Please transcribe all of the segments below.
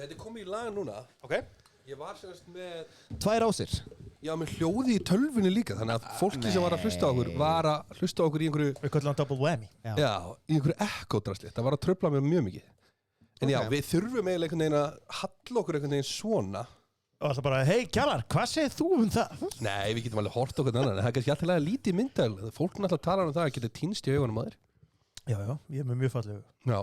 Þetta komið í lag núna. Ok. Ég var semst með 2 rásir. Já, með hljóði í tölvunni líka. Þannig að fólki sem var að hlusta á okkur var að hlusta á okkur í einhverju Við köllum double whammy. Já, í einhverju ekkodrasli. Það var að tröfla mig mjög mikið. En já, við þurfum eiginlega einhvern veginn að halla okkur einhvern veginn svona. Og alltaf bara, hei Kjallar, hvað segir þú það? Nei, við getum alveg hort okkur annan. En það er kannski alltaf lítið myndal. Fólk náttúrulega talar um það að geta týnst í augunum á þér. Já, ég er með mjög fallegu. Já.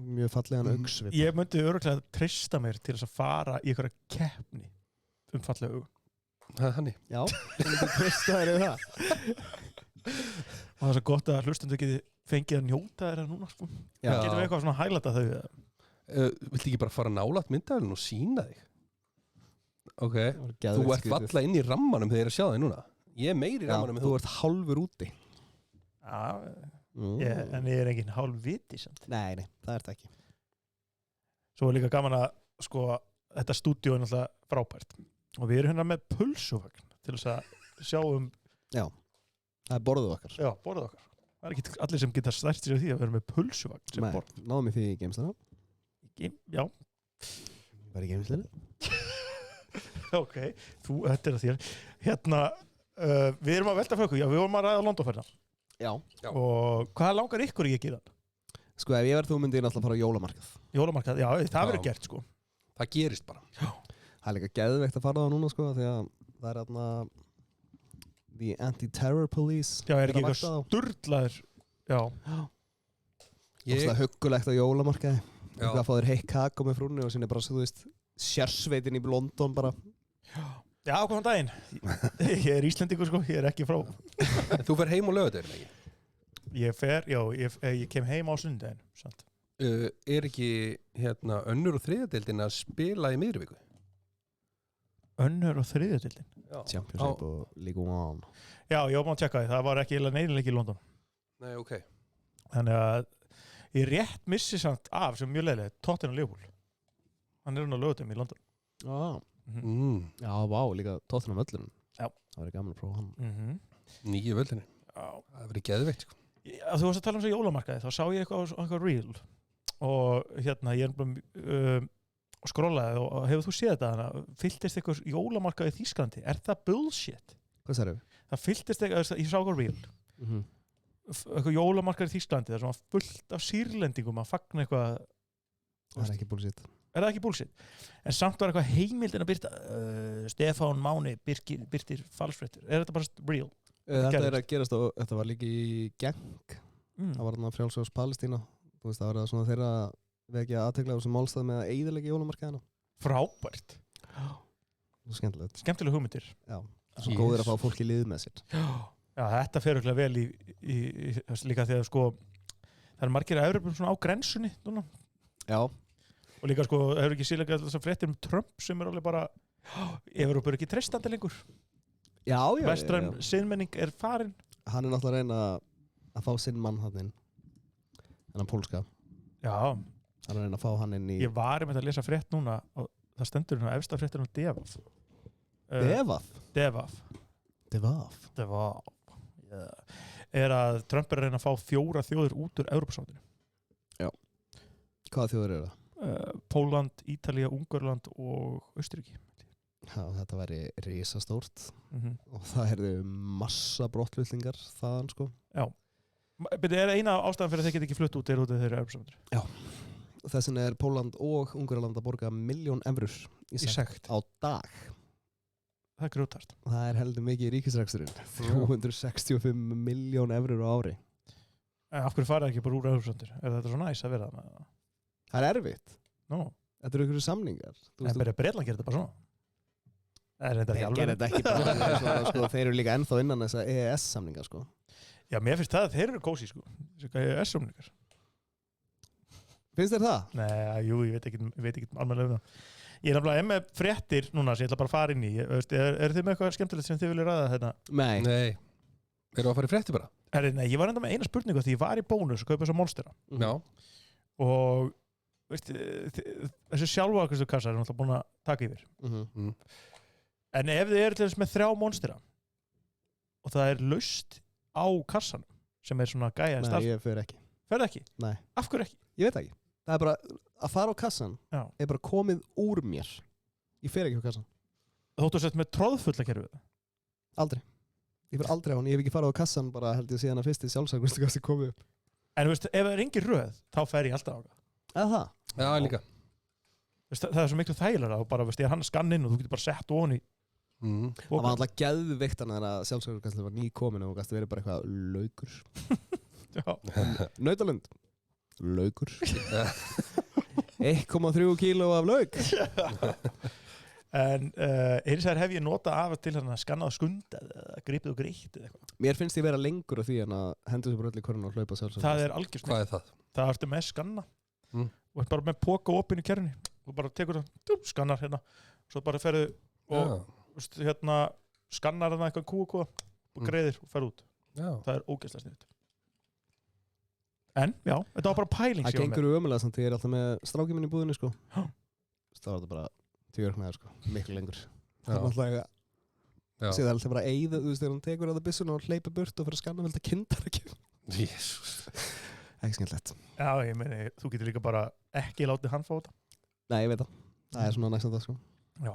Mjög fallegan augsvip. Ég myndi örugglega treysta mér til þess að fara í einhverja keppni fallegu. Það er þannig. Já, þú myndir treysta þér það. Og það er svo gott að hlustendur geti fengið að njóta þeirra núna, sko. Já. Getum við eitthvað svona hæglata þau? Viltu ekki bara fara nálægt myndalinn og sína þig? Ok, geðveikt þú ert skrítið. valla inn í rammanum þegar ég er að sjá þig núna. Ég er meiri í rammanum en þú ert hálfur úti. Já, en ég er enginn hálf viti samt. Nei, það ert ekki. Svo er líka gaman að, sko, þetta stúdíó er náttúrulega frábært. Og við erum hérna með pulsuvagn til þess að sjá Já, það er borðuð okkar. Já, borðuð okkar. Það er ekki allir sem geta stært sér af því að við erum með pulsuvagn sem borð. Náðum við því í geimsluna? Já. Var í geimsluna? Ok, þetta er að þér. Hérna, við erum að velta fyrir okkur. Já, við vorum að ræða Londonferðina. Já. Og hvað langar ykkur í að gera? Sko, ef ég verð þú myndi ég náttúrulega fara á jólamarkað. Jólamarkað, já, það verður gert, sko. Það gerist bara. Já. Það er líka geðveikt að fara það núna, sko, því að það er þarna the anti-terror police. Já, er ekki eitthvað sturlaður. Já. Það er huggulegt á jólamarkaði. Já. Það fá þér heitt kakó með frúnni og sinni bara, þú veist, sérsveitin í London bara. Já, góðan daginn. Ég er Íslendingur, sko, ég er ekki frá. Þú fer heim og laugardaginn, ekki? Ég kem heim á sunnudaginn, sant. Er ekki, önnur og þriðadeildin að spila í miðri viku? Önnur og þriðadeildin? Championship og League One. Já, ég var búin að tjekka því. Það var ekki neiginleiki í London. Nei, ok. Þannig að ég rétt missi samt af sem mjög leiðilegt, Tottenham Liverpool. Hann er hann á laugardaginn í London. Já, vá, líka Tottenham völlunum. Já. Það verið gaman að prófa hann. Nýju völlunni. Já. Það verið geðveikt, sko. Þú varst að tala um þessu jólamarkaði, þá sá ég eitthvað reel og ég er bara skrollaði og hefur þú séð þetta hana, fylltist eitthvað jólamarkaði í Þýskalandi, er það bullshit? Hvað sagðirðu? Það fylltist eitthvað, ég sá eitthvað reel eitthvað jólamarkaði í Þýskalandi þar sem var fullt af sýrlendingum að fagna eitthvað. Það er ekki bullshit. Er það ekki bullshit? En samt var eitthvað heimildin að byrta Stefán Máni byrtir falsfréttir. Er þetta bara real? Þetta er að gerast og þetta var líka í Genk. Það var þarna frjálsjóðs Palestína. Þú veist, það var svona þeirra vekja aðtekla á sem málstað með að eyðileggja jólamarkaðina. Frábært. Skemmtilegt. Skemmtileg hugmyndir. Já. Svo góðir að fá fólk í lið með sér. Já, þetta fer örugglega vel í líka því að, sko, það margir að Evrópum svona á grensunni núna. Já. Og líka, sko, það hefur ekki síðlega þessar fréttir Trump sem alveg bara Evrópur ekki treystandi lengur. Já. Vestræn siðmenning er farin. Hann er náttúrulega að reyna að fá sinn mann hann inn. Þennan pólska. Já. Hann er að reyna að fá hann inn í... Ég var með að lesa frétt núna og það stendur hérna efsta fréttir um Devaf. Devaf. Er að Trump er að reyna að fá 4 þjóðir út úr Evrópusambandinu. Já. Hvaða þjóðir eru það? Pólland, Ítalía, Ungverland og Austurríki. Já, þetta væri risastórt og það herðu massa brottflutningar þaðan, sko. Já. Byrju, er eina ástæðan fyrir að þeir geta ekki flutt út út af þeirra Evrópusambandinu? Já. Þess vegna er Pólland og Ungverland að borga 1.000.000 evrur í sekt á dag. Það er grjótart. Það er heldur mikið í ríkisreksturinn. 365 milljón evrur á ári. En af hverju fara ekki bara úr Evrópusambandinu? Er þetta svo næs að vera þarna? Það er erfitt. Nó. Þetta eru einhverju samningar. En Bretland gerir þetta bara svona. Þeir gerir þetta ekki bara svona, sko, þeir eru líka ennþá innan þessa EES-samninga, sko. Já, mér finnst það að þeir eru kósi, sko. Þessi EES-samningar. Finnst þér það? Nei, jú, ég veit ekki almennilega um það. Ég er nefnilega með fréttir núna sem ég ætla bara að fara inn í. Er þið með eitthvað skemmtilegt sem þið viljið ræða þetta? Nei. Eru að fara í fréttir bara? Nei, ég var enda með eina spurningu því ég var í Bónus og kaupa þessa Monstera. Já. Og veist, þessi sjálfvarkastu kassar er náttúrulega búin að taka yfir. En ef þið eru til þess með 3 Monstera og það er laust á kassanum sem er svona gæja Nei, ég fer ekki. Ferðu ekki? Nei. Af hverju ekki? Ég veit ekki. Það er bara, að fara á kassan Já. er bara komið úr mér. Ég fer ekki á kassan. Þóttu sett með tróðfulla kerfið? Aldrei. Ég fer aldrei á hann. Ég hef ekki farið á kassan bara held ég síðan að fyrsti sjálfsagvistukasti komið upp. En veist, ef það er engin röð, þá fer ég alltaf á það. Eða það? Já, líka. Veist, það er svo miklu þægilega og bara, veist, ég er hann að skanna inn og þú getur bara sett ofan í. Það var alltaf geðveikt hann þegar sjálfsagvistukasti var nýkomin og gæsti verið bara eitthvað laukur. Nautalund. Laukur. 1,3 kíló af lauk. En eins og hef ég notað af til að skannað skundað eða gripið og greitt eða eitthvað. Mér finnst ég vera lengur af því en að hendur sér bara öll í körun og hlaupa sjálfsagt. Það er algjör snill. Hvað er það? Það ertu með skanna og er bara með póka opinn í kerrunni og bara tekur það, skannar hérna svo bara ferðu og hérna skannar hérna eitthvað kúa og greiðir og ferðu út. Já. Það er ógeðslega sniðugt. En, já, þetta var bara pæling. Það gengur ömulega samt því ég er alltaf með strákið minn í búðinni sko. Það var þetta bara 10 örknaðir sko, miklu lengur. Það var alltaf síðan alltaf bara eyða, þú veist, þegar hann tekur á það byssuna og hleypa burt og fyrir að skanna vel það kindar ekki. Jésús. Ekki skemmtilegt. Já, ég meni, þú getur líka bara ekki látið hann fá þetta. Nei, ég veit það. Það er svona næstan það sko. Já.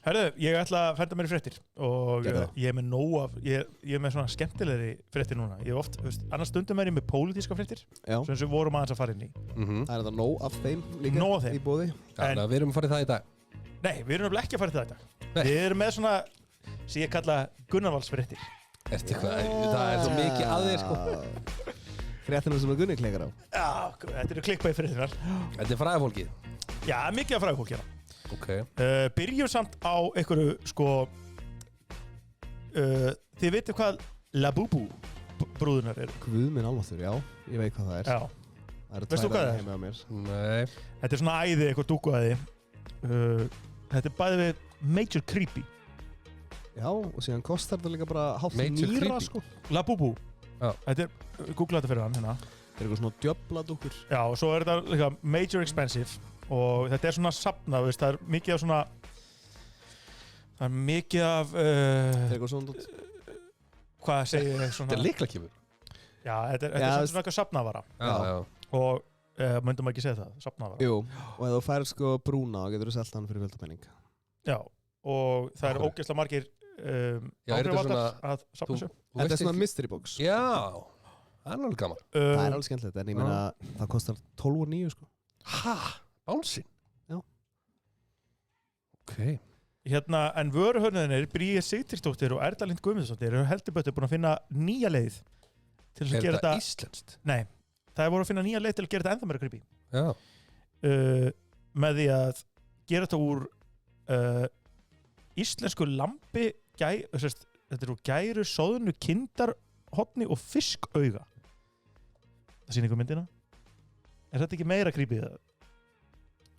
Herðu, ég ætla að fenda mér í fréttir og ég er með nóg af, ég er með svona skemmtilegri fréttir núna. Ég er oft, veist, annars stundum er ég með pólitíska fréttir, sem við vorum aðeins að fara inn í. Það er þetta nóg af þeim líka í bóði. Já, við erum að fara í það í dag. Nei, við erum ekki að fara í það í dag. Við erum með svona, sem ég kalla Gunnarvalsfréttir. Ertu hvað, það er svo mikið að þér sko. Fréttina sem Gunni klikkar á. Já, þetta eru klikkbæði fréttinar. Þetta er fræðafólkið. Já, mikið af fræðafólki hérna. Okay. Byrjum samt á einhverju sko þið veitir hvað Labubu brúðunar eru? Guð minn almáttur, já, ég veit hvað það er. Já. Það veistu hvað það er? Nei. Þetta er svona æði, eitthvað dúkuæði. Þetta er bæði við Major Creepy. Já, og síðan kostar þetta líka bara hálft nýra sko. Labubu. Já. Þetta er, googla þetta fyrir hann hérna. Þetta er eitthvað svona djöfla dúkur. Já, og svo er þetta líka Major Expensive. Og þetta er svona safnað, það er mikið af svona það er mikið af hvað segir ég svona þetta er lyklakífur já, þetta er svona eitthvað safnaðvara og myndum ekki segja það, safnaðvara jú, og ef þú færir sko brúna þá getur þú selt hann fyrir fjöldapenning já, og það er ógeðslega margir áhrifaldar að safna sér þetta er svona mystery box já, það er alveg gaman það er alveg skemmtilegt, en ég meina það kostar 12,9 sko hæ? Bálsinn? Já. Ok. Hérna, en vöruhönnuðinir Bríði Sigtýrsdóttir og Erla Lind Guðmundsdóttir eru heldur betur búin að finna nýja leið til að gera þetta... Er þetta íslenskt? Nei, það er voru að finna nýja leið til að gera þetta ennþá meira creepy. Já. Með því að gera þetta úr íslensku lambi, þetta er úr gæru, soðnu, kindarhotni og fiskauga. Það sýnir ykkur myndina? Er þetta ekki meira creepy það?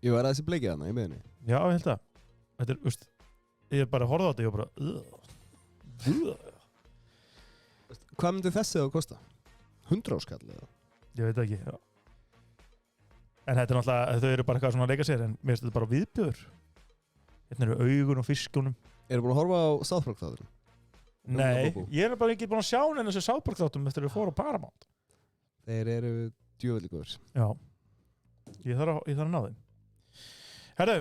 Jú, er það þessi bleikið hana í miðunni? Já, ég held að. Þetta er, veist, ég bara horfði á þetta og ég bara Hvað myndi þessi að kosta? 100 áskall eða? Ég veit ekki, já. En þetta er náttúrulega, þau eru bara eitthvað svona að leika sér en mér finnst þetta bara viðbjöður. Hérna eru augun og fiskunum. Eru búin að horfa á South Park þáttunum? Nei, ég er bara ekki búin að sjá henni þessu South Park þáttum eftir að við fórum á Paramount. Þeir eru djöfulli góður. Já, ég þarf að ná þeim. Herru,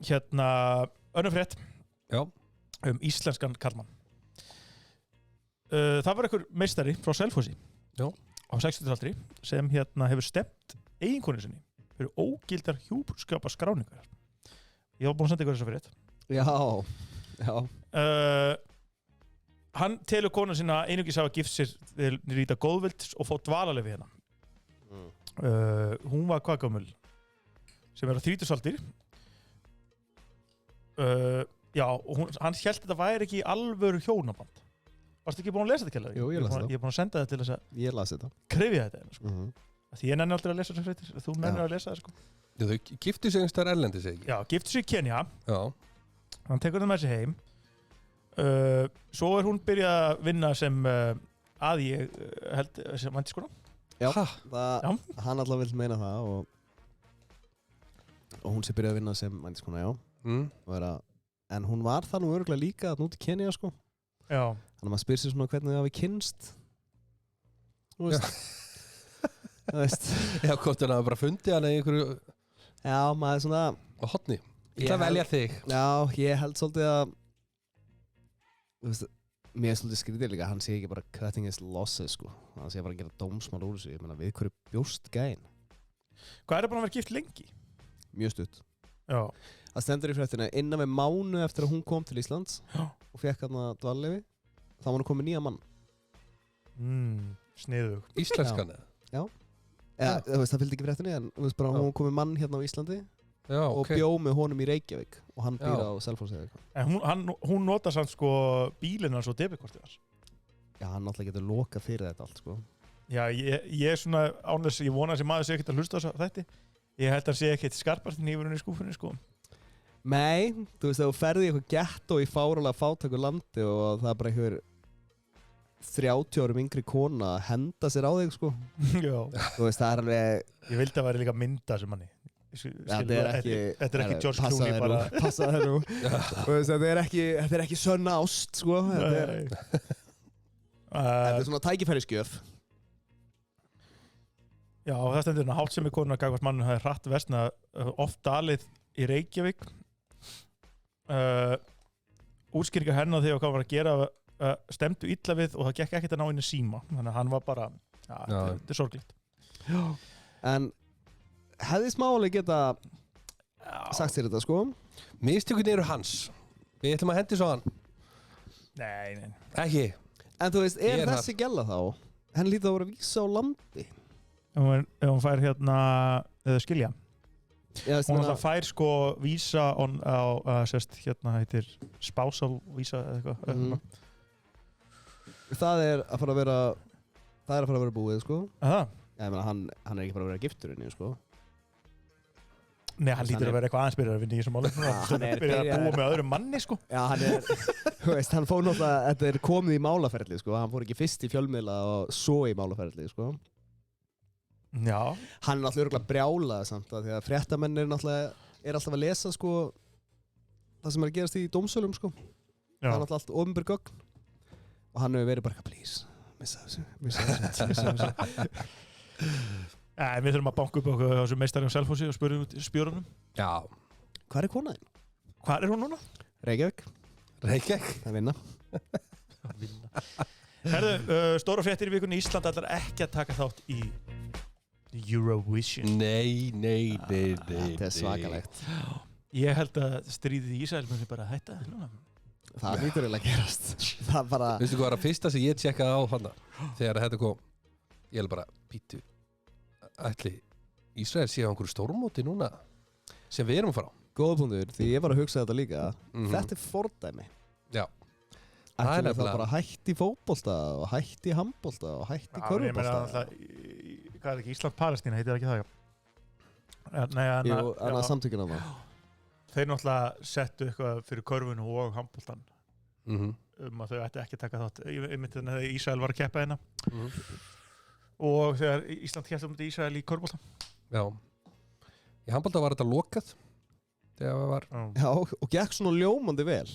hérna, önnur frétt íslenskan karlmann. Það var einhver meistari frá Selfossi á 60-aldri sem hérna hefur stemt eiginkonu sinni fyrir ógildar hjúskapar-skráningar. Ég var búin að senda ykkur þessa frétt. Já. Hann telur konu sína einungis hafa gift sér til nýta góðvild og fá dvalarleyfi hérna. Hún var hvað gömul? Sem er á 30-aldir. Já, og hann hélt þetta væri ekki alvöru hjónaband. Varstu ekki búin að lesa þetta, Kjellari? Jú, ég las þetta. Ég er búin að senda þetta til þess að ég las þetta. Krefja þetta, sko. Því ég nenni aldrei að lesa þetta fréttir. Þú nennir að lesa það, sko. Þau giftu sig einhverstaðar erlendis, ekki? Já, giftu sig í Kenja. Já. Hann tekur það með sér heim. Svo er hún byrjað að vinna sem að ég held sem vændiskona. Já, hann alltaf vill meina það og hún sé byrjað að vinna sem vændiskona, já. En hún var það nú örugglega líka að núti Kenja, sko. Já. Þannig að maður spyr sér svona hvernig það hafi kynst. Þú veist. þú veist. Já, hvort hann hafa bara fundið hann í einhverju Já, maður svona á hotni. Ég ætla að velja þig. Já, ég held svolítið að þú veist, mér er svolítið skrítið líka, hann sé ekki bara cutting his losses, sko. Hann sé bara að gera dómsmál úr þessu. Ég meina, við hverju bjóst gæinn? Hvað er það búin að vera gift lengi? Mjög stutt. Já. Það stendur í fréttinni innan við mánuð eftir að hún kom til Íslands og fekk hann að dvalarleyfi, þá var hann komið nýja mann. Sniðug. Íslenskan eða? Já. Eða, þú veist, það fylgdi ekki fréttinni, en þú veist bara, hún komið mann hérna á Íslandi og bjó með honum í Reykjavík og hann býr á Selfossi eða eitthvað. En hún nota samt sko bílinn hans og debitkortið hans. Já, hann náttúrulega getur lokað fyrir þetta allt, sko. Já, ég er svona ánægðis, ég vona að þessi maður sé ekkert að hlusta á þetta. Ég held að hann sé ekkert skarpast nýfurinn í skúfunni, sko. Nei, þú veist, ef þú ferði í eitthvað gettó í fárulega fátæku landi og það er bara einhver 30 árum yngri kona að henda sér á þig, sko. Já. Þú veist, það er alveg... Ég vildi að væri líka mynda sem manni. Þetta er ekki George Clooney bara. Passa þér nú. Þetta er ekki sönn ást, sko. Þetta er svona tækifærisgjöf. Já, það stendur hérna háttsemi konuna gagnvart manninn hafði hratt vestna oft dalið í Reykjavík. Útskýringar hennar þegar hvað var að gera stemdu illa við og það gekk ekkert að ná inn í síma. Þannig að hann var bara, þetta er sorglegt. Já. En hefði smáli geta sagt sér þetta, sko? Mistökin eru hans. Við ætlum að hendi svo hann. Nei. Ekki. En þú veist, er þessi gælla þá? Henni lítið að vera að vísa á landi. Ef hún fær hérna skilja. Já, hún alltaf fær sko vísa á sérst hérna heitir spousal vísa eða eitthvað. Það er að fara að vera búið, sko. Aha. Já, ég meina, hann er ekki bara að vera giftur inni, sko. Nei, hann lítur að vera eitthvað aðeins byrjar að vinna í þessum málum. Hann er byrjar að búa með öðrum manni, sko. Já, hann er, þú veist, hann fór náttúrulega, þetta er komið í málaferli, sko. Hann fór ekki fyrst í fjölmiðla og svo í málaferli, sko. Já. Hann er náttúrulega örugglega brjálað samt að því að fréttamenn er alltaf að lesa, sko, það sem er að gerast í dómsölum, sko. Það er náttúrulega allt opinber gögn. Og hann hefur verið bara eitthvað, please, missa þessu. Við þurfum að banka upp okkur á þessu meistari á Selfossi og spyrja út spjórunum. Já. Hvað er konaðinn? Hvað er hún núna? Reykjavík. Það vinna. Herðu, stóra fréttir í vikunni. Ísland ætlar ekki að taka þátt í Eurovision. Nei. Þetta er svakalegt. Ég held að stríðið í Ísrael muni bara hætta núna. Það hlýtur eiginlega að gerast. Það bara... Veistu hvað var að fyrsta sem ég tjekkaði á hana þegar þetta kom? Ég held bara, pítu, ætli Ísrael sé á einhverju stórmóti núna sem við erum að fara á. Góða punktur, því ég var að hugsa þetta líka. Þetta er fordæmi. Já. Það er bara hætt í fótbolta og hætt í handbolta og hætt í körfubolta. Hvað er ekki? Ísland-Palestína, heitir það ekki það? Jú, annað samtökin á það. Þeir náttúrulega settu eitthvað fyrir körfunu og handboltan að þau ætti ekki að taka þátt. Ég myndi þannig að Ísrael var að keppa hérna. Og þegar Ísland keppti mútið Ísrael í körfuboltan. Já. Í handbolta var þetta lokað. Þegar það var... Já, og gekk svona ljómandi vel.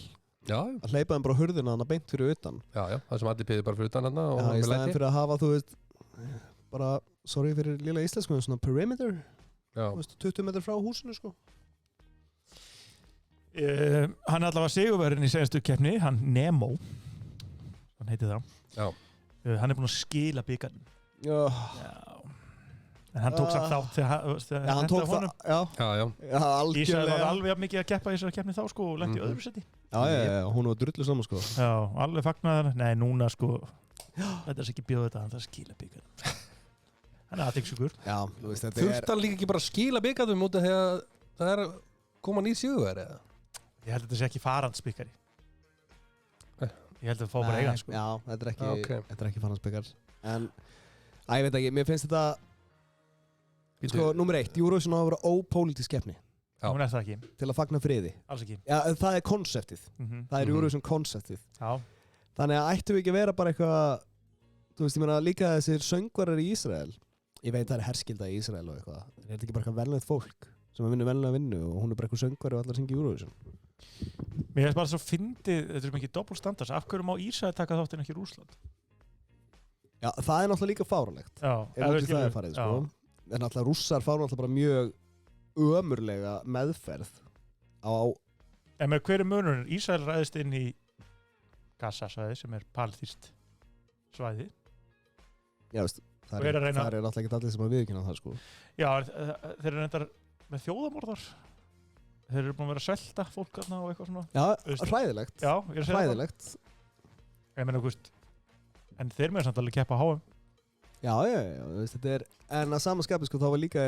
Já. Að hleypa þeim bara hurðina hana beint fyrir utan. Já, það sem allir piði bara fyrir utan hana. Já, í staðin fyrir að hafa, þú veist, bara, sorry fyrir lilla íslensku, svona perimeter. Já. Þú veist, 20 metrar frá húsinu, sko. Hann er allavega sigurverðin í seinustu keppni, hann Nemo. Hann heiti það. Já. Hann er búinn að skila bikarinn. Já. En hann tók samt þátt þegar hann tók það, já. Ísrael var alveg mikið að keppa í þessari keppni þá, sko, og lenti í öðru seti. Já, hún var drullu saman, sko. Já, alveg fagnaði hann. Nei, núna, sko, þetta er ekki bjóða þetta, hann þarf að skila bikarinn. Hann er aðtýrksugur. Já, þú veist, þetta er... Þurft hann líka ekki bara að skila bikarinn út af því að það er koma nýr sigurvegari, eða? Ég held að þetta sé ekki farandsbikari. Ég held að það fá bara eigan, sko. Já, þetta er ekki farandsbikar. En, ég veit ekki, mér finnst þetta... Sko, nummer 1, Eurovision á að vera ópólitísk keppni. Já. Hún er það ekki. Til að fagna friði. Alls ekki. Já, það er konseptið. Það er Eurovision konseptið. Já. Þannig að ættum við ekki að vera bara eitthvað... Þú veist, ég meina líka þessir söngvarar í Ísrael. Ég veit það er herskilda í Ísrael og eitthvað. Það er ekki bara eitthvað venlegt fólk sem að vinna venlega vinnu og hún er bara eitthvað söngvari og allar syngi Eurovision. Mér finnst bara svo fyndið, þetta er mikið doppelstandards. Af hverju má Ísrael taka þátt en ekki Rússland? Já, það er náttúrulega líka fáránlegt. Já, ef út í það er farið, sko. En náttúrulega rússar fá náttúrulega bara mjög ömurlega meðferð á... En með hver er munurinn? Ísrael ræðist inn í Gaza-svæði sem er palestínskt svæði. Já, veist, það er náttúrulega ekki allir sem að viðurkenna það, sko. Já, þeir eru reyndar með þjóðamorðar. Þeir eru búin að vera að svelta fólk þarna og eitthvað svona. Já, hræðilegt. Já, ég er að segja hræðilegt. Ég meina, en þeir með samt alveg keppa á HM. Já, veist, þetta er... En að samanskapi, sko, þá var líka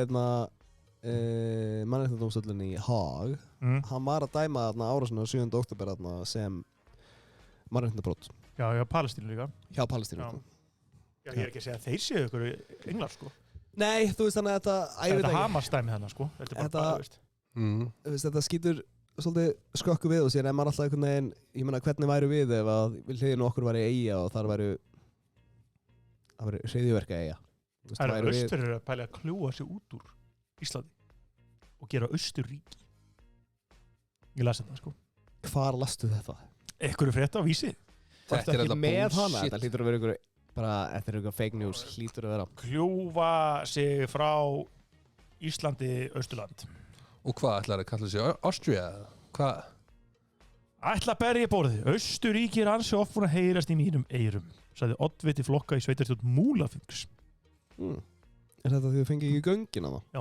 mannréttindadómstóllinn í Haag. Hann var að dæma þarna árásina 7. október þarna sem mannréttindabrot. Já, Palestínu líka. Já, Palestínu líka. Já, ég er ekki að segja að þeir séu ykkur englar, sko. Nei, þú veist þannig að þetta... Þetta Hamas-dæmi þarna, sko. Þetta er bara veist. Þetta skýtur svolítið skökku við og sér en maður alltaf einhvern veginn, ég meina hvernig væru við ef að við hliðinu okkur væri eyja og það væri hreiðjuverka eyja. Það eru Austfirðir að pæla að kljúa sig út úr Íslandi og gera Austurríki. Ég las þetta, sko. Hvar lastu þetta? Einhverju frétta á Vísi. Þetta er ekki með hana. Þetta hlýtur að vera einhverju, bara eftir einhverju fake news, hlýtur að vera. Kljúfa sig frá Íslandi, Austurland. Og hvað ætlar að kalla sig? Austria? Hvað? Ætla að berja borðið. Austurríki er ansi oft búin að heyrast í mínum eyrum, sagði oddviti flokka í sveitarstjórn Múlaþings. Er þetta því þú fengið ekki göngin á það? Já.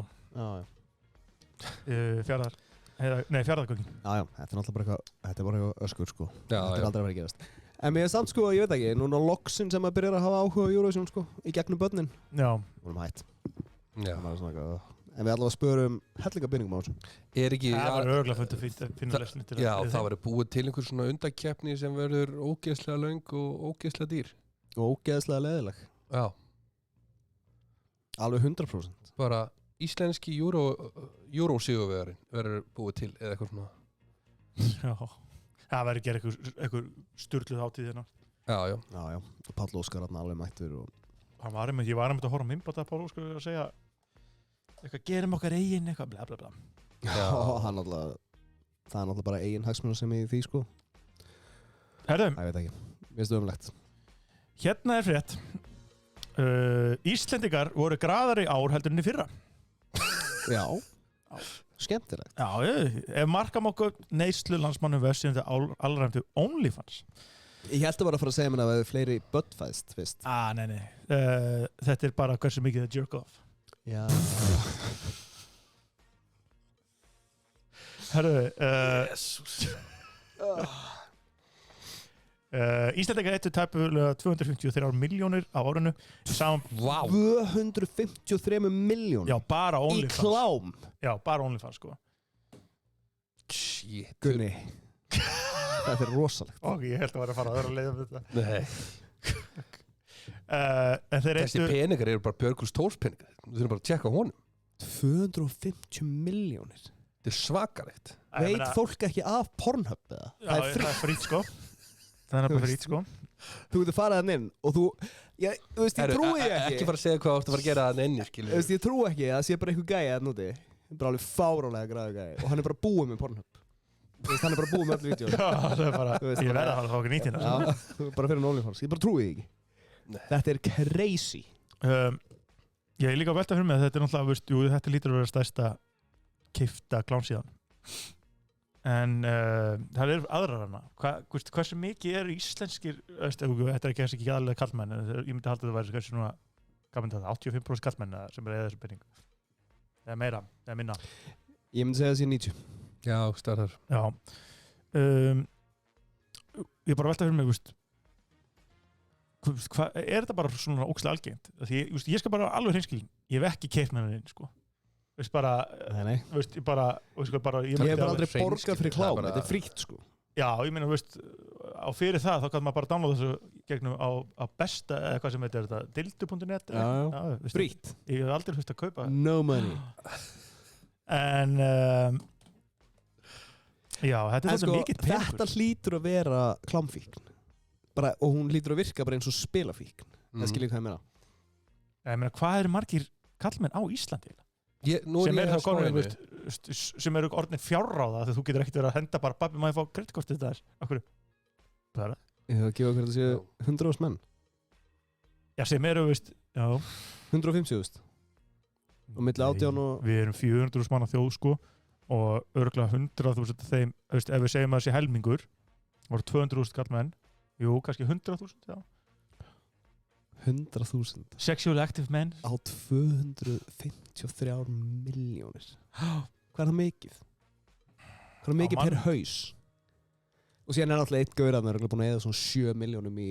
Fjarðargöngin. Já, þetta er náttúrulega bara eitthvað öskur, sko. Já, þetta er aldrei að vera að gerast. En mér er samt, sko, ég veit ekki, núna loksin sem að byrja að hafa áhuga á Eurovision, sko, í gegnum börnin. Já. Vorum hætt. Já. En við allavega spörum hellinga byrningum á þessu. Er ekki... Það var örgulega fundið finna lesni til að... Já, það var búið til einhver svona undakeppni sem verður ógeðslega löng og ógeðslega dýr. Og ógeðslega leðileg. Já. Alveg 100%. Bara íslenski Euro-sigurvegarinn verður búið til eða eitthvað svona. Já. Það verður gera eitthvað sturluð hátíð hérna. Já. Og Páll Óskar alveg mættur og... Ég var að horfa á myndbátt að Páll Óskar að segja eitthvað, gerum okkar eigin, eitthvað, bla bla bla. Já, það er náttúrulega bara eigin hagsmunum sem í því, sko. Herðum. Ég veit ekki, mér finnst það ömurlegt. Hérna er frétt. Íslendingar voru graðari ár heldur enn í fyrra. Já. Skemmtilegt. Já, ef markam okkur neyslu landsmannum vössum þegar allræmdu OnlyFans. Ég held að bara að fara að segja mér að það er fleiri böttfæðst, fyrst. Nei. Þetta er bara hversu mikið það jerk off. Já. Herðu, Íslendingar eittu tæpulega 253 milljónir á árinu. 253 milljónir? Já, bara OnlyFans. Í klám? Já, bara OnlyFans, sko. Shit. Gunni. Þetta er rosalegt. Ég held að vera að fara að vera að leiða um þetta. Nei. Þessi peningar eru bara Björgús Tórs peningar. Þú þurfum bara að tjekka honum. 250 milljónir? Þetta er svakalegt. Veit fólk ekki af Pornhub eða? Það er frýtt, sko. Það er bara frýtt, sko. Þú getur farað hann inn og þú veist, ég trúi ekki. Ekki fara að segja hvað þú ert að fara að gera hann inni, skilur. Þú veist, ég trúi ekki að það sé bara einhver gæi að núti. Bara alveg fárálega græðu gæi og hann er bara búið með Pornhub. Þú veist, hann er bara búið með öllu vídeó. Já, það er bara, ég verði að hafa okkur nýttina. Já, bara fyrir OnlyFans. Ég bara trúi því ekki. Þetta er crazy. Ég er líka að velta fyrir mig að þetta er náttúrulega, veist, þetta lítur að vera stærsta keypta klánsíðan. En það er aðrar hana. Hversu mikið eru íslenskir, þetta er ekki aðalega kallmenn, ég myndi halda að það væri kannski svona, hvað myndi það, 85% kallmenn sem er eða þessum penning. Eða meira, eða minna. Ég myndi segja það sé 90. Já, startar. Já. Ég bara velta fyrir mig, veist, er þetta bara svona ógeðslega algengt? Því ég skal bara alveg hreinskilin, ég hef ekki keypt með henni, sko. Veist bara, veist, ég bara ég hef bara aldrei borgað fyrir klám, þetta er frítt, sko. Já, ég meina, veist, á fyrir það, þá kann maður bara downloada þessu gegnum á besta, eða hvað sem þetta, dildu.net. Já, frítt. Ég hef aldrei fyrst að kaupa. No money. En, já, þetta er þetta mikið peningur. Þetta hlýtur að vera klámfíkn. Bara, og hún hlýtur að virka bara eins og spilafíkn. Það skilur ég hvað ég meina. Ég meina, hvað eru margir kallmenn á Íslandi? Sem eru orðnir fjárráða þegar þú getur ekkert verið að henda bara babbi, maður fá kreditkortið þetta þess. Akkur? Ég hef að gefa hvernig það séu 100 menn. Já, sem eru, veist, já 150.000 og milli 18 og Við erum 400.000 manna þjóð, sko og örgulega 100.000 þeim, veist, ef við segjum að þessi helmingur voru 200.000 kallmenn, jú, kannski 100.000, já 100.000 Sexually active men á 253 milljónir hvað er það mikið? Hvað er mikið mann. per haus? Og síðan er náttúrulega eitt gaur að maður er búin að eða svona 7 milljónum í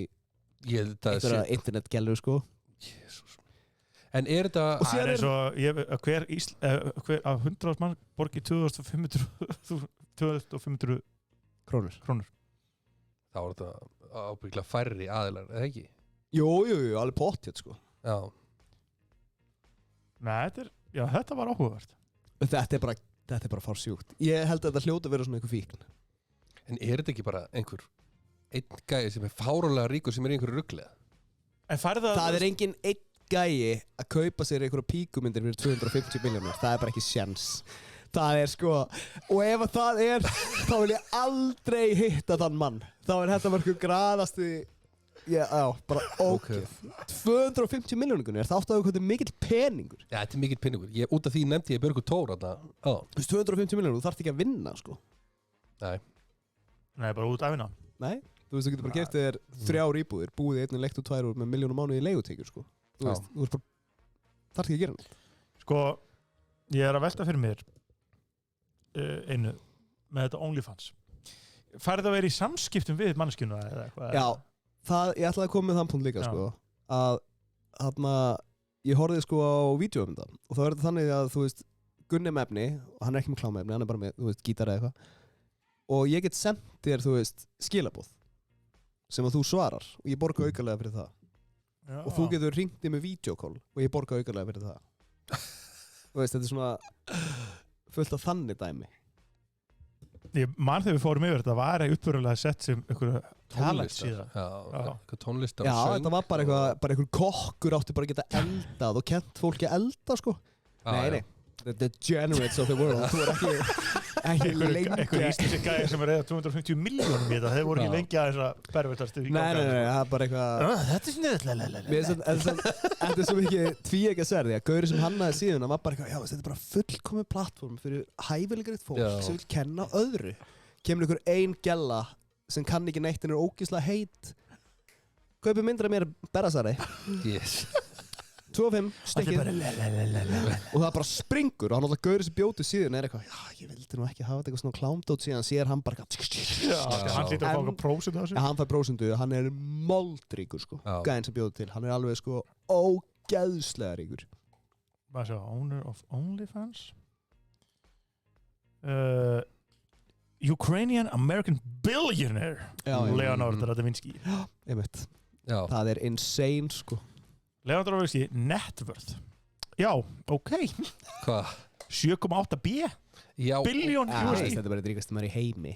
einhverja internetgellu, sko. Jésus. En er þetta... Og Það síðan er eins og hver af 100.000 mann borgi 2.500 krónur. Þá er þetta ábyggilega færri aðilar, eða ekki? Jú, alveg pottþétt, sko. Já. Nei, þetta var áhugavert. Þetta er bara farsjúkt. Ég held að þetta hljóta að vera svona einhver fíkn. En er þetta ekki bara einhver einn gæi sem er fárulega ríkur sem er í einhverju rugglega? En Það er engin einn gæi að kaupa sér einhverja píkumyndir fyrir 250 milljónir. Það er bara ekki sjens. Það er sko, og ef að það er, þá vil ég aldrei hitta þann mann. Þá er þetta mörgur graðasti, já, bara ógeð. 250 milljóningunni, er það átt að það er mikill peningur? Já, þetta er mikill peningur. Út af því nefndi ég Björgu Tór þarna. Þú veist, 250 milljónir, þú þarft ekki að vinna, sko. Nei, bara út af vinna. Nei, þú veist, þú getur bara gert þér 3 íbúðir, búið í einni leikt og 2 úr með 1 milljón á mánuði í leigutekjur, sko. Þú veist, þú veist bara, þarft ekki að gera neitt. Sko, ég er að velta fyrir mér einu með þetta OnlyFans. Færðu að vera í samskiptum við manneskjuna eða eitthvað? Já, ég ætlaði að koma með þann punkt líka, sko, að þarna, ég horfði sko á vídeóum þetta og þá er þetta þannig að, þú veist, Gunni er með efni og hann er ekki með klámefni, hann er bara með, þú veist, gítar eða eitthvað og ég get sendt þér, þú veist, skilaboð sem að þú svarar og ég borga aukalega fyrir það. Já. Og þú getur hringt í með videokól og ég borga aukalega fyrir það. Þú veist, þetta er svona fullt af þannig dæmi. Ég man þegar við fórum yfir þetta var uppverulega sett sem einhverju talent síðan. Já, eitthvað tónlistar Já, þetta var bara einhver kokkur átti bara að geta eldað og kent fólki að elda, sko. Nei. The degenerates of the world. Þú er ekki lengi einhver íslenski gæði sem er eða 250 milljónum í þetta, þeir voru ekki lengi að þess að pervertastu Nei, það er bara eitthvað Þetta er sniðlega Þetta er svo mikið tvíeggjað sverð að gaurið sem hannaði síðan var bara eitthvað, já, þetta er bara fullkomið plattform fyrir hæfileikaritt fólk sem vil kenna öðru. Kemur einhver ein gella sem kann ekki neitt en er ógeðslega heit kaupið myndir af mér berasari Yes 2.5 stekkið og það bara springur og hann alltaf gaurið sem bjótið síðan er eitthvað, já, ég vildi nú ekki hafa þetta eitthvað svona klámdót síðan sér hann bara hann hlýtur að fá eitthvað prósent á þessu. hann fær prósentu, hann er moldríkur, sko, gæðin sem bjótið til hann er alveg, sko, ógeðslega ríkur. Hvað sjá, owner of OnlyFans Ukrainian American billionaire Leonard Radovinski. Einmitt. Það er insane, sko. Leonard Radovinski, net worth. Já, ok. Hvað? 7,8 billion USD. Þetta er bara ríkasti maður í heimi.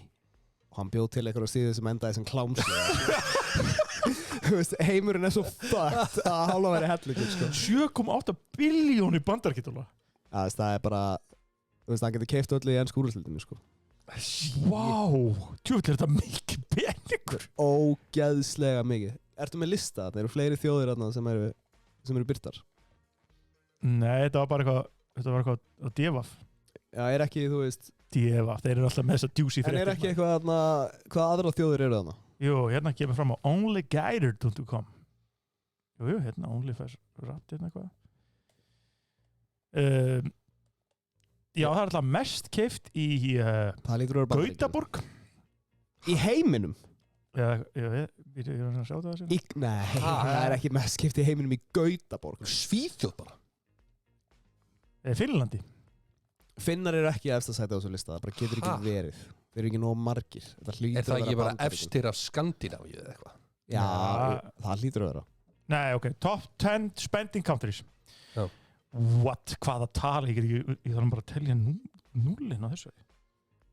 Og hann bjóð til eitthvað á stíðu sem endaði sem klámslega. Þú veist, heimurinn er svo fucked að hálfa væri hellingur, sko. 7,8 billion í bandaríkjadólar. Já, það er bara, þú veist, hann getur keypt öllu í ennsku úrvalsdeildinni, sko. Vá, tjóðlega er þetta mikið peningur. Ógeðslega mikið. Ertu með lista? Það eru fleiri þjóðir þarna sem eru byrtar. Nei, þetta var eitthvað á Devaf. Já, er ekki, þú veist Devaf, þeir eru alltaf með þessa juicy fréttir. En er ekki eitthvað þarna, hvað aðra þjóðir eru þarna? Jú, hérna kemur fram á onlyguided.com. Jú, hérna OnlyFans rætt hérna eitthvað. Já, það er alltaf mest keypt í Gautaborg. Í heiminum? Já, ég er að sjá það þessi. Nei, það er ekki mest keypt í heiminum í Gautaborg. Svíþjóð bara. Finnlandi. Finnar eru ekki efst að sæta á þessu lista, það bara getur ekki verið. Þeir eru ekki nóg margir. Er það ekki bara efstir af Skandinavíu eða eitthvað? Já, það hlýtur að vera. Nei, ok, top 10 spending countries. Já. What? Hvaða tala? Ég þarf bara að telja núlinn á þessu.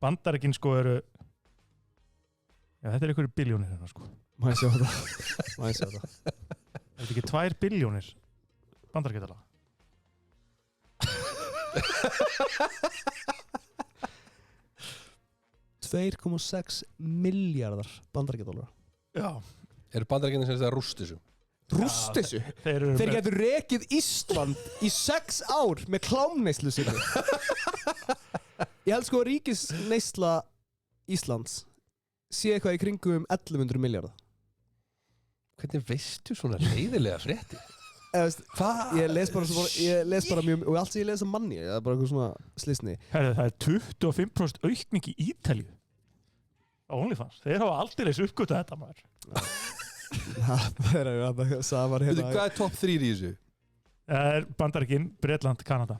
Bandaríkin, sko, eru já, þetta er einhverju billjónir hérna, sko. Má ég sjá það. Er þetta ekki 2 billjónir bandaríkjadala? 2,6 miljardar bandaríkjadólar. Já. Eru bandaríkjarnir sem þetta rúst þessu? Rúst þessu. Þeir getur rekið Ísland í 6 ár með klámneyslu sinni. Ég held sko að ríkisneysla Íslands sé eitthvað í kringum 1100 miljardar. Hvernig veistu svona leiðilega frétti? Ég les bara mjög, og allt sem ég les manni, það bara eitthvað svona slisni. Það er 25% aukning í Ítalíu á OnlyFans. Þeir hafa aldrei uppgötað þetta maður. Það er að samar hérna. Hvað er top 3 í þessu? Það er Bandaríkin, Bretland, Kanada.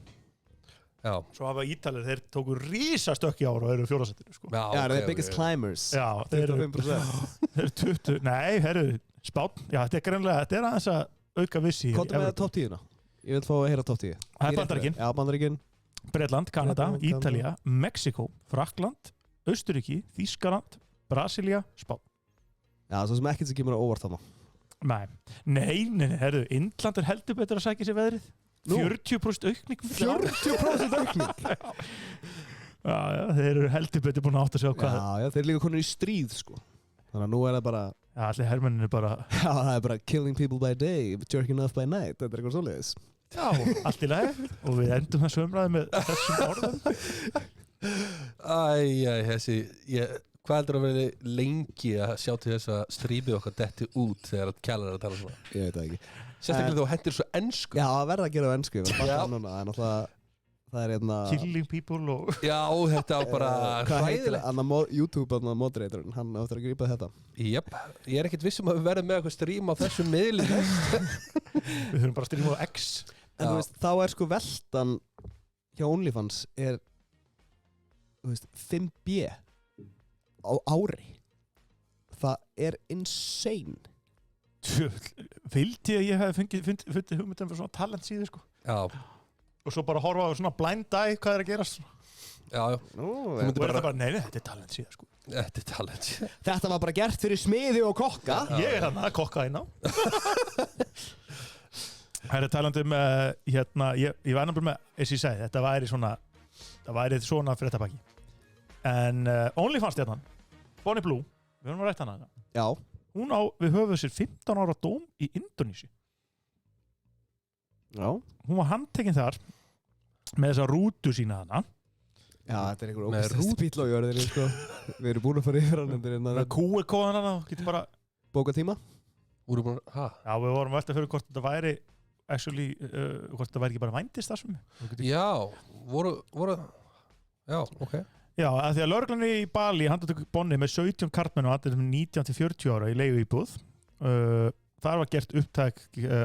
Já. Svo hafa Ítalir, þeir tóku rísastökk í ára og eru 4. sætinu sko. Já, það er biggest climbers. Já, þeir eru 20, nei, Spánn. Já, þetta er greinlega, þetta er aðeins að auka vissi. Komdu með top 10-na. Ég vil fá að heyra top 10. Það er Bandaríkin. Já, Bandaríkin. Bretland, Kanada, Ítalía, Mexiko, Frakkland, Austurríki, Þýskaland, Brasilía, Spánn. Já, svo sem ekkert sem kemur á óvart þarna. Nei, Indland er heldur betur að sækja sér veðrið. 40% aukning. 40% aukning? Já, þeir eru heldur betur búin að átta sig á hvað. Já, þeir eru líka konur í stríð, sko. Þannig að nú er það bara... Já, allir hermennir bara... Já, það er bara killing people by day, jerking off by night. Þetta er eitthvað svoleiðis. Já, allt í lagi. Og við endum þessu umræði með þessum orðum. Hvað heldur að verði lengi að sjá til þess að strípið okkar detti út þegar að kjallar er að tala svona? Ég veit það ekki. Sérstaklega þú hendir svo ensku. Já, það verða að gera á ensku. Það er hérna... Killing people og... Já, þetta var bara hræðilegt. YouTube moderatorinn, hann áttur að grípa þetta. Jep, ég er ekkert vissum að við verðum með eitthvað strím á þessum miðli. Við þurfum bara að stríma á X. En þú veist, þá er sko veltan hjá OnlyFans er 5B á ári. Það er insane. Vildi að ég hef fundið hugmyndum fyrir svona talentsíðu sko. Já. Og svo bara horfa á svona blind eye hvað er að gerast. Já. Og er það bara, nei, þetta er talentsíða sko. Þetta er talentsíða. Þetta var bara gert fyrir smiði og kokka. Ég er hann að kokka einn á. Það er talandi um, ég var nefnilega með, eins og ég segi, þetta væri svona fréttabaki. En OnlyFans stjarnan, Bonnie Blue, við höfum að rætta hana. Já. Við höfum sér 15 ára dóm í Indonési. Já. Hún var handtekinn þar með þessa rútu sína hana. Já, þetta er einhver ógæst bíl á jörðinni, sko. Við erum búin að fara yfir hann. Með QR-kóðan hana, getur bara... Bóka tíma? Já, við vorum veltað fyrir hvort þetta væri hvort þetta væri ekki bara vændistarfsemi. Já, já, ok. Já, af því að lögreglan í Bali handtók Bonnie með 17 karlmenn og allir 19 til 40 ára í leiguíbúð. Þar var gert upptæk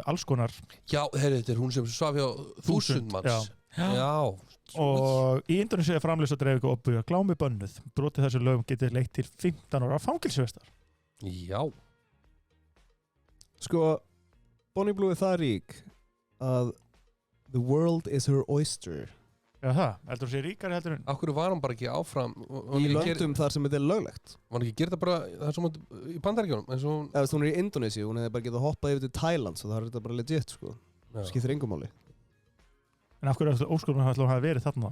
alls konar. Já, þetta er hún sem svaf hjá 1000 manns. Já. Og í Indonési er framleiðsla og dreifingu og uppbyggja glámi bönnuð. Brotið þessu lögum getur leitt til 15 ára fangelsisvistar. Já. Sko, Bonnie Blue er það rík að the world is her oyster. Já það, heldur hún sé ríkari heldur hún? Akkur var hún bara ekki áfram í löndum þar sem þetta er löglegt? Var hún ekki gert það bara þar sem hún í Bandaríkjunum? Eða hún er í Indonési, hún hefði bara getað hoppað yfir til Thailand, svo það er þetta bara legit, sko. Skiptir engum máli. En af hverju er þetta ósköpum að það hafi verið þarna?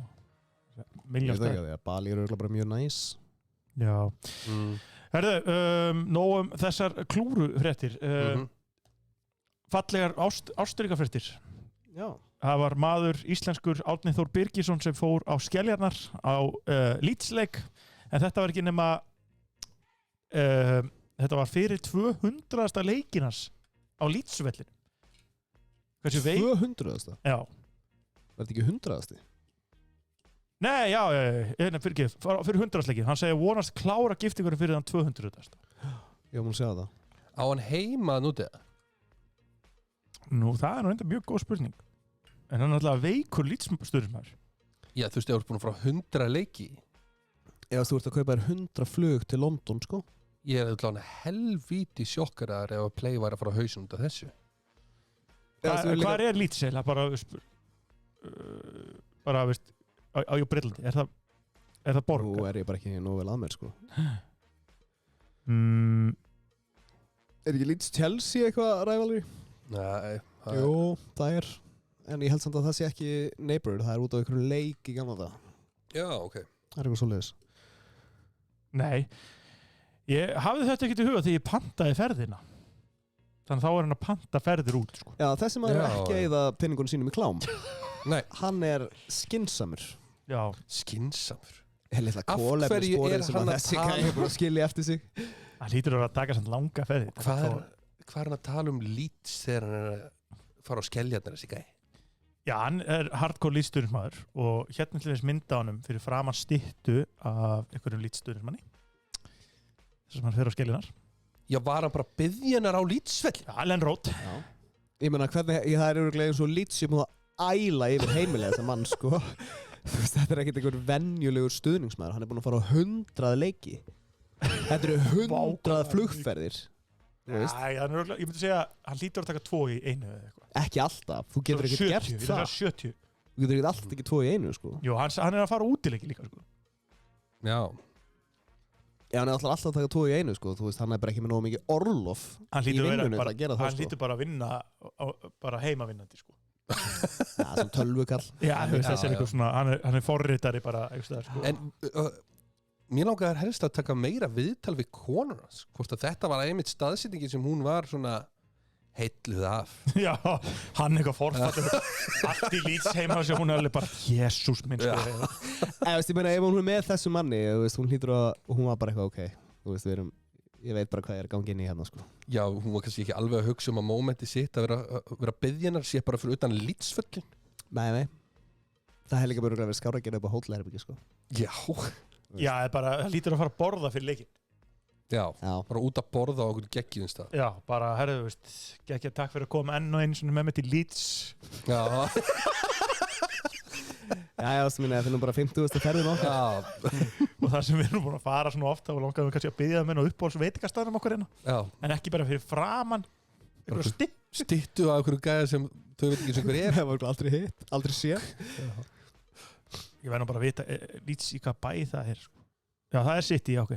Ég veit ekki að því að Bali er bara mjög næs. Já. Herðu, nóg þessar klúrufréttir. Fallegar ásturíkafréttir. Já. Það var maður íslenskur Árni Þór Birgisson sem fór á Skeljarnar á Leeds-leik, en þetta var ekki nema þetta var fyrir 200. leikinans á Leeds-vellinu. Hversu veik? 200. Já. Var þetta ekki 100. Nei, já, fyrir 100. leikin. Hann segja vonast klára giftingur fyrir þann 200. Já, múin segja það. Á hann heima nútið? Nú, það er nú enda mjög góð spurning. En hann er alltaf veikur Leeds-stuðnismaður. Já, þú veist, ég voru búin að frá 100 leiki. Ef þú ert að kaupa 100 flug til London, sko. Ég er alltaf helvíti sjokkaraðar ef að Play var að fara á hausinn út af þessu. Hvað er Leeds eða? Bara, veist, á Breitlandi. Er það borg? Nú er ég bara ekki nógu vel að mér, sko. Er ekki Leeds Chelsea eitthvað rivalry? Nei. Jú, það er. En ég held samt að það sé ekki neighbor, það er út á einhverjum leik í gamla það. Já, ok. Það er eitthvað svoleiðis. Nei, ég hafði þetta ekkert í huga þegar ég pantaði ferðina. þannig þá hann að panta ferðir út sko. Já, þessi maður er ekki að eyða peningunum sínum í klám. Nei. Hann er skynsamur. Já. Skynsamur. Litla kólefnissporið sem að þessi gæði búin að skilja eftir sig. Hann hlýtur að taka svona langa ferðir. Hvað er hann að tala um Leeds þegar hann er að fara á Skeljarnar þessi gæði? Já, hann er hardcore Leeds-stuðningsmaður og hérna til þess mynda honum fyrir framan styttu af einhverjum Leeds-stuðningsmanni sem hann fer á Skeljarnar. Já, var hann bara biðjennar á Leeds-velli? Já, Ellen Road. Já. Ég meina, hvernig, það er örugglega eins og Leeds sem múið að æla yfir heimilega þessa mann, sko. Þetta er ekkert einhver venjulegur stuðningsmaður, hann er búin að fara á 100 leiki. Þetta eru 100 flugferðir. Nei, ég myndi segja að hann hlýtur að taka 2 í einu eða eitthvað. Ekki alltaf, þú getur ekkert gert það. 70. Þú getur ekkert alltaf ekki 2 í einu, sko. Jú, hann er að fara útileiki líka, sko. Já. Já, hann er alltaf að taka 2 í einu, sko. Þú veist, hann er bara ekki með nógu mikið orlof í vinnunni til að gera það, sko. Hann hlýtur bara að vinna, bara heimavinnandi, sko. Já, sem tölvukall. Já, þú veist, þessi er eitthvað svona, hann er forritari bara, eitthvað, sko. En mér langaði helst að taka meira viðtal við konur hans. Hvort að þetta var einmitt staðsetningin sem hún var svona heilluð af. Já, hann eitthvað forfattur. Allt í Leeds heima sem hún er alveg bara, Jesús minn, sko. Ég meina, ef hún er með þessu manni, veist, hún hlýtur að, hún var bara eitthvað, ok, þú veist, ég veit bara hvað er gangið inn í hérna, sko. Já, hún var kannski ekki alveg að hugsa um að mómenti sitt að vera biðjennar sé bara fyrir utan Leeds-völlin. Nei. Það hefði líka bara verið skára að gera upp á hótelherbergi, sko. Já, bara, það lítur að fara að borða fyrir leikinn. Já, bara út að borða á okkur geggjum stað. Já, bara, herðu, veist, geggja takk fyrir að koma enn og einu svona með mig til Leeds. Já. Já, minna, það finnum bara 50. ferðin okkar. Já. Og það sem við erum búin að fara svona ofta og langaðum kannski að biðja þeim upp á þessu veitingastæðunum okkur hérna. Já. En ekki bara fyrir framan einhverja styttu af einhverju gæða sem þau veit ekki sem hver er. Það var aldrei hitt, aldrei séð. Ég verður bara að vita Leeds í hvað bæ það er, sko. Já, það er City, ok.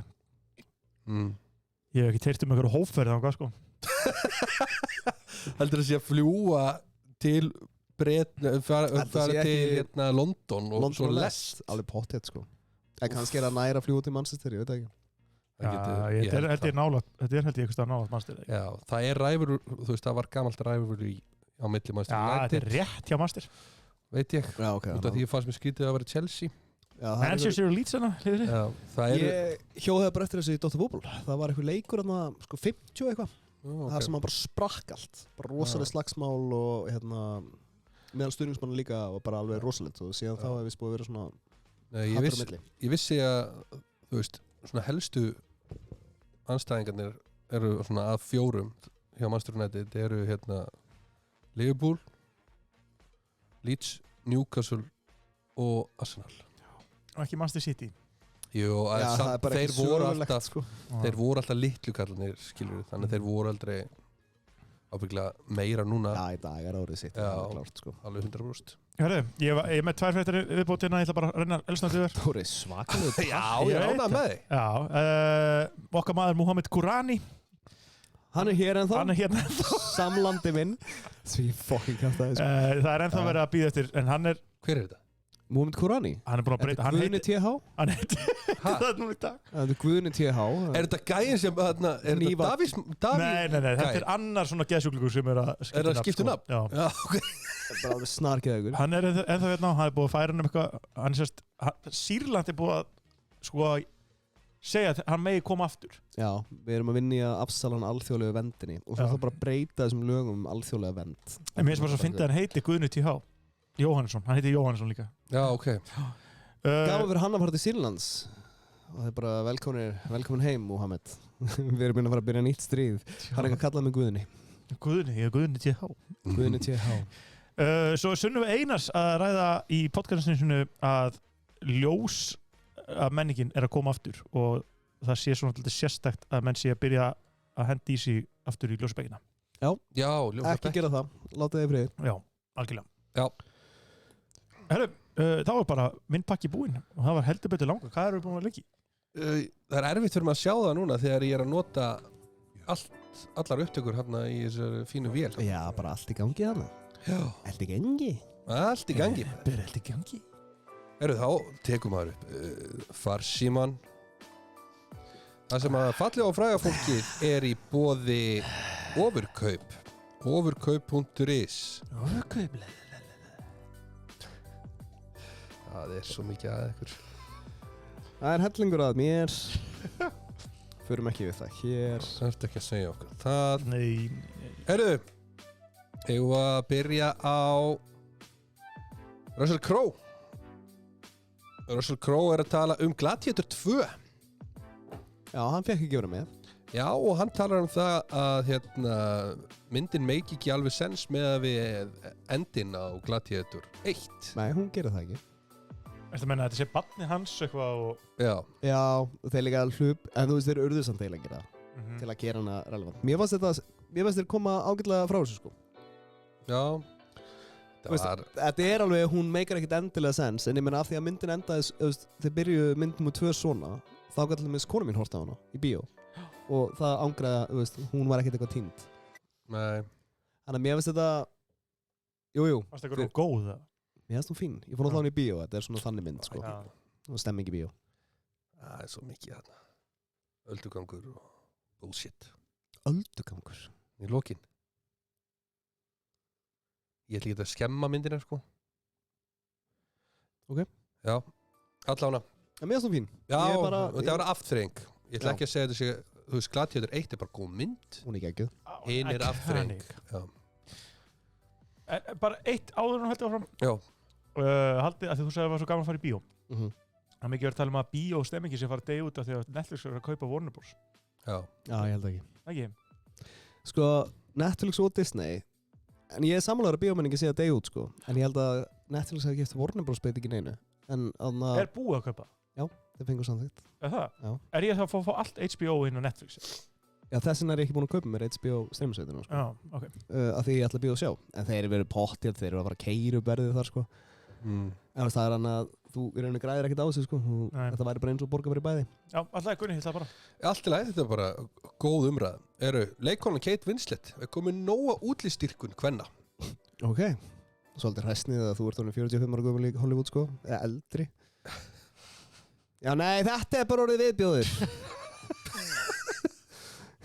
Ég hef ekki teirt um einhverju hófferð þangað, sko. Heldur það sé að fljúa til fara til hérna London og svo lest. Alveg pottet, sko. Kannski er að næra fljúa til Manchester, ég veit ekki. Þetta er held ég eitthvað stað nálat Manchester. Já, það er ræfur, þú veist, það var gamalt ræfur á milli Manchester United. Já, þetta er rétt hjá Manchester. Veit ég, já, okay, út af því ég fannst mér skrítið að vera Chelsea. Manchester og Leeds hana, ég hjóði bara eftir þessu í Dr. Búbl. Það var eitthvað leikur hana, sko 50 eitthvað. Það sem hann bara sprakk allt. Bara rosalega slagsmál og hérna, meðal stuðningsmanna líka og bara alveg rosalegt. Og síðan þá hef við búið að vera svona hattur á milli. Ég vissi að, þú veist, svona helstu anstæðingarnir eru svona að 4 hjá Manchester United. Þetta eru hérna Liverpool, Leeds, Newcastle og Arsenal. Og ekki Manchester City. Jú, þeir voru alltaf sko. Þeir voru alltaf litlu kallarnir, skilur við. Þannig þeir voru aldrei ábyggilega meira núna. Já, í dag er árið sitt. Já, klárt, sko. Alveg 100%. Hörru, ég er með 2 fréttir viðbótina, ég ætla bara að renna elsnætt yfir. Þú er svakalega. Já, ég er ánægð með þig. Já, okkar maður Mohamed Kourani. Hann er hér ennþá. Samlandi minn. Því fokking kæft það er ennþá verið að bíða eftir, en hann er... Hver er þetta? Mohamed Kourani. Hann er búin að breyta. Guðni TH? Hann heitir það núna í dag. Það er Guðni TH. Er þetta gæinn sem, er þetta Davís? Nei, þetta er annar svona geðsjúklingur sem er að skipta nafn. Já, ok. Það er bara alveg snargeðugur. Hann er ennþá hérna, hann er búin að færa hann eitthvað, hann sérst, Sýrland er búin að, sko, segja að hann megi koma aftur. Já, við erum að vinna í að afsala hann alþjóðlegu vendinni og svo þá bara breyta þessum lögum alþjóðlega vend. En mér finnst bara svo að finna að hann heiti Guðni TH. Jóhannesson, hann heitir Jóhannesson líka. Já, ok. Gaman fyrir hann að fara til Sýrlands og það er bara velkomin heim, Mohamed. Við erum búin að fara að byrja nýtt stríð. Hann er ekki að kalla mig Guðni. Guðni TH. Guðni TH. Svo sunnum við Einars að ræða í podcastinu að ljós að menningin er að koma aftur og það sé svona alltaf sérstakt að menn sé að byrja að hendi í sig aftur í ljósabækina. Já, ljósabæk. Ekki gera það. Láta þið friði. Já, algjörlega. Já. Herru, þá var bara myndpakki búinn og það var heldur betur langa. Hvað eru við búin að leggja í? Það er erfitt fyrir maður að sjá það núna þegar ég er að nota allar upptökur hérna í þessu fínu vél. Já, bara allt í gangi þarna. Já. Allt í gangi. Allt í gangi. Bara allt í gangi. Herru, þá tekum maður upp Farsíman. Það sem að fallega og fræga fólki er í boði Ofurkaup.is Ofurkaup Það svo mikið að ykkur Það hellingur að mér. Förum ekki við það hér. Það ertu ekki að segja okkur það Nei Heyrðu Eigum við að byrja á Russell Crowe Russell Crowe að tala Gladiator 2 Já, hann fekk ekki vera með. Já, og hann talar það að myndin make ekki alveg sens með að við endin á Gladiator 1 Nei, hún gerir það ekki. Ertu að menna að þetta sé barni hans eitthvað og Já, Já, þeir líka hlup, en þú veist þeir urðu samt þeir lengir það til að gera hana relevant. Mér fannst þeir koma ágætlega frá þessu sko. já Þetta alveg, hún meikar ekkert endilega sens, en ég meina af því að myndin endaði, þeir byrjuðu mynd nr. 2 svona, þá gæti alveg konu mín horta á hana í bíó og það ángraði, hún var ekkert eitthvað týnd. Nei Þannig að mér finnst þetta, jú. Varst það eitthvað góð það? Mér finnst hún fín, ég fór náttúrulega í bíó, þetta svona þannig mynd sko, Já. og stemming í bíó. Það svo mikið þarna Öldugangur og bullshit Öldugangur? Í lokin Ég ætla ekki að skemma myndina sko Ok. Já, allána En mér finnst hún fín. Já, Ég bara- þetta var afþreying Ég ætla Já. ekki að segja þetta sé Þú veist, Gladiator 1 bara góð mynd Hún geggjuð. Hin afþreying Já, Bara eitt áður en heldur áfram já, Haldið að því þú sagði að það var svo gaman að fara í bíó Mhm. Það er mikið verið að tala að bíó stemmingi sé að fara að deyja út af því að Netflix er að kaupa Warner Bros. já. Já, ég held ekki. Ekki? Sko, Netflix og Disney, en ég sammálaður að bíómenningi sé að deyja út sko, en ég held að Netflix hefði gift Warner Bros. Beit ekki neinu, en þannig Er búið að kaupa? þeir fengur samþykkt. Er það? Já. Er ég þá að fá allt HBO inn á Netflix? Já, þessin ég ekki búin að kaupa mér HBO streymisveitinu sko, Já, ok af því ég ætla að bíó að sjá, en þeir eru verið pottið, þeir eru að fara að keyra berðið þar sko, Mm. en það er hann að þú í rauninni græðir ekkert á sig sko, Nei. þetta væri bara eins og borga fyrir bæði. Já, alltaf Gunni, ég ætla bara Allt í lagi, þetta er bara góð umræð Leikkonan Kate Winslet er komið nóga útlistyrkun kvenna Ok, svolítið hræstnið að þú ert orðin 45 ára gömul í Hollywood sko, eða eldri. Já, nei, þetta er bara orðið viðbjóður.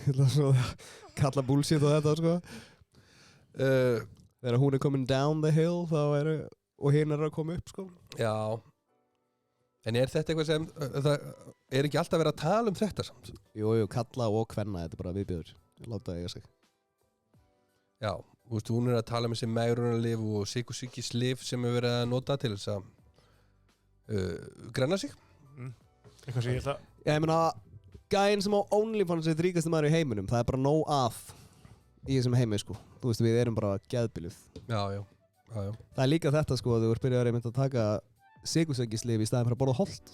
Ég ætla svo að kalla bullshit á þetta sko. Þegar hún er komin down the hill þá eru, og hinn er að koma upp sko. Já En er þetta eitthvað sem það er ekki alltaf verið að tala þetta samt Jú, kalla og kvenna, þetta er bara viðbjóður. Láta það eiga sig. Já, þú veist, hún er að tala með sem megrunarlif og sykursýkislif sem er verið að nota til þess að grenna sig Eitthvað sem ég ætla Ég meina, gæinn sem á OnlyFans er ríkasti maður í heiminum, það er bara nóg að í þessum heimi sko. Þú veist, við erum bara geðbiluð. Já Það er líka þetta sko að þú ert byrjað að taka sykursýkislif í staðin fyrir að borða holt.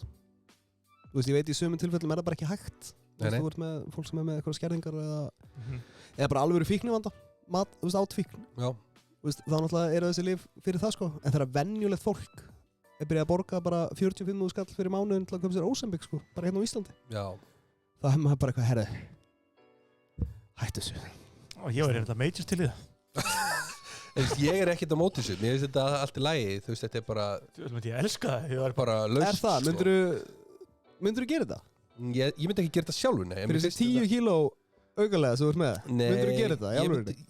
Þú veist, ég veit í sumum tilfellum er það bara ekki hægt. Þú veist, þú ert með fólk sem er með eitthvað skerðingar eða bara alvöru fíknivanda, þú veist, átfíkn. Já Þú veist, þá náttúrulega eru þessi lyf fyrir það sko, en þegar venjulegt fólk er byrjað að borga bara 45.000 skall fyrir mánuðin til að köpa sér Ozempic sko, bara hérna á Íslandi. Já Það er maður bara eitthvað, herðu, hættu þessu. Ég var hérna major til í það Ég er ekkert á móti þessu, mér finnst þetta allt í lagi, þú veist, þetta er bara Ég elska það Ég var bara laust Er það? sko. Myndirðu gera þetta? Ég myndi ekki gera þetta sjálfur, nei Fyrir þessi 10 kíló augalega sem þú ert með? Nei, Myndirðu gera þetta?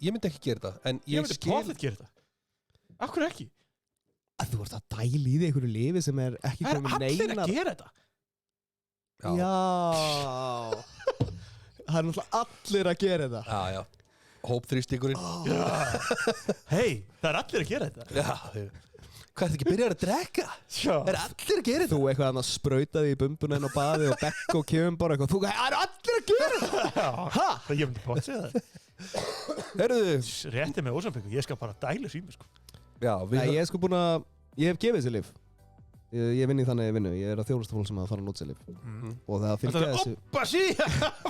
ég myndi ekki gera þetta en Ég myndi potið gera þetta Akkur ekki? Að þú ert að dæla í þig einhverju lifi sem er ekki Það er komið allir neinar. að gera þetta Já. Það er náttúrulega allir að gera þetta. Já Hópþrýstingurinn Hei, það er allir að gera þetta Já Hvað er ekki byrjar að drekka? Já Er allir að gera Þú eitthvað hann að sprauta því í bumbuna inn á baði og bekk og kjöfum bara eitthvað. Þú það er allir að gera þetta. Já, ég myndi potið það Herðu Réttið með Ozempic ég skal bara dæla sími sko Já, Nei, ég er sko búinn að, ég hef gefið þessi lyf. Ég vinn í þannig vinnu, ég er að þjónusta fólk sem að fara að nota þessi lyf. Og það fylgja þessu. Oppa sí,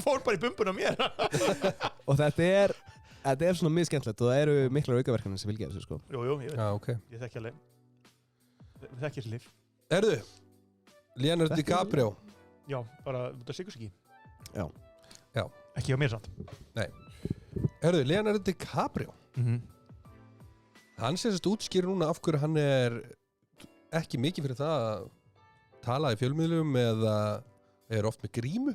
fór bara í bumbuna mér Og þetta er svona mjög skemmtilegt og það eru miklar aukaverkanir sem fylgja þessu sko. Jú, ég veit, Já, ok ég þekki alveg Ég þekki þessi líf Herðu Leonardo DiCaprio Já, bara út af sykursýki Já. Ekki á mér samt Herðu, Leonardo DiCaprio Hann sem sérst útskýrir núna af hverju hann er ekki mikið fyrir það að tala í fjölmiðlum eða er oft með grímu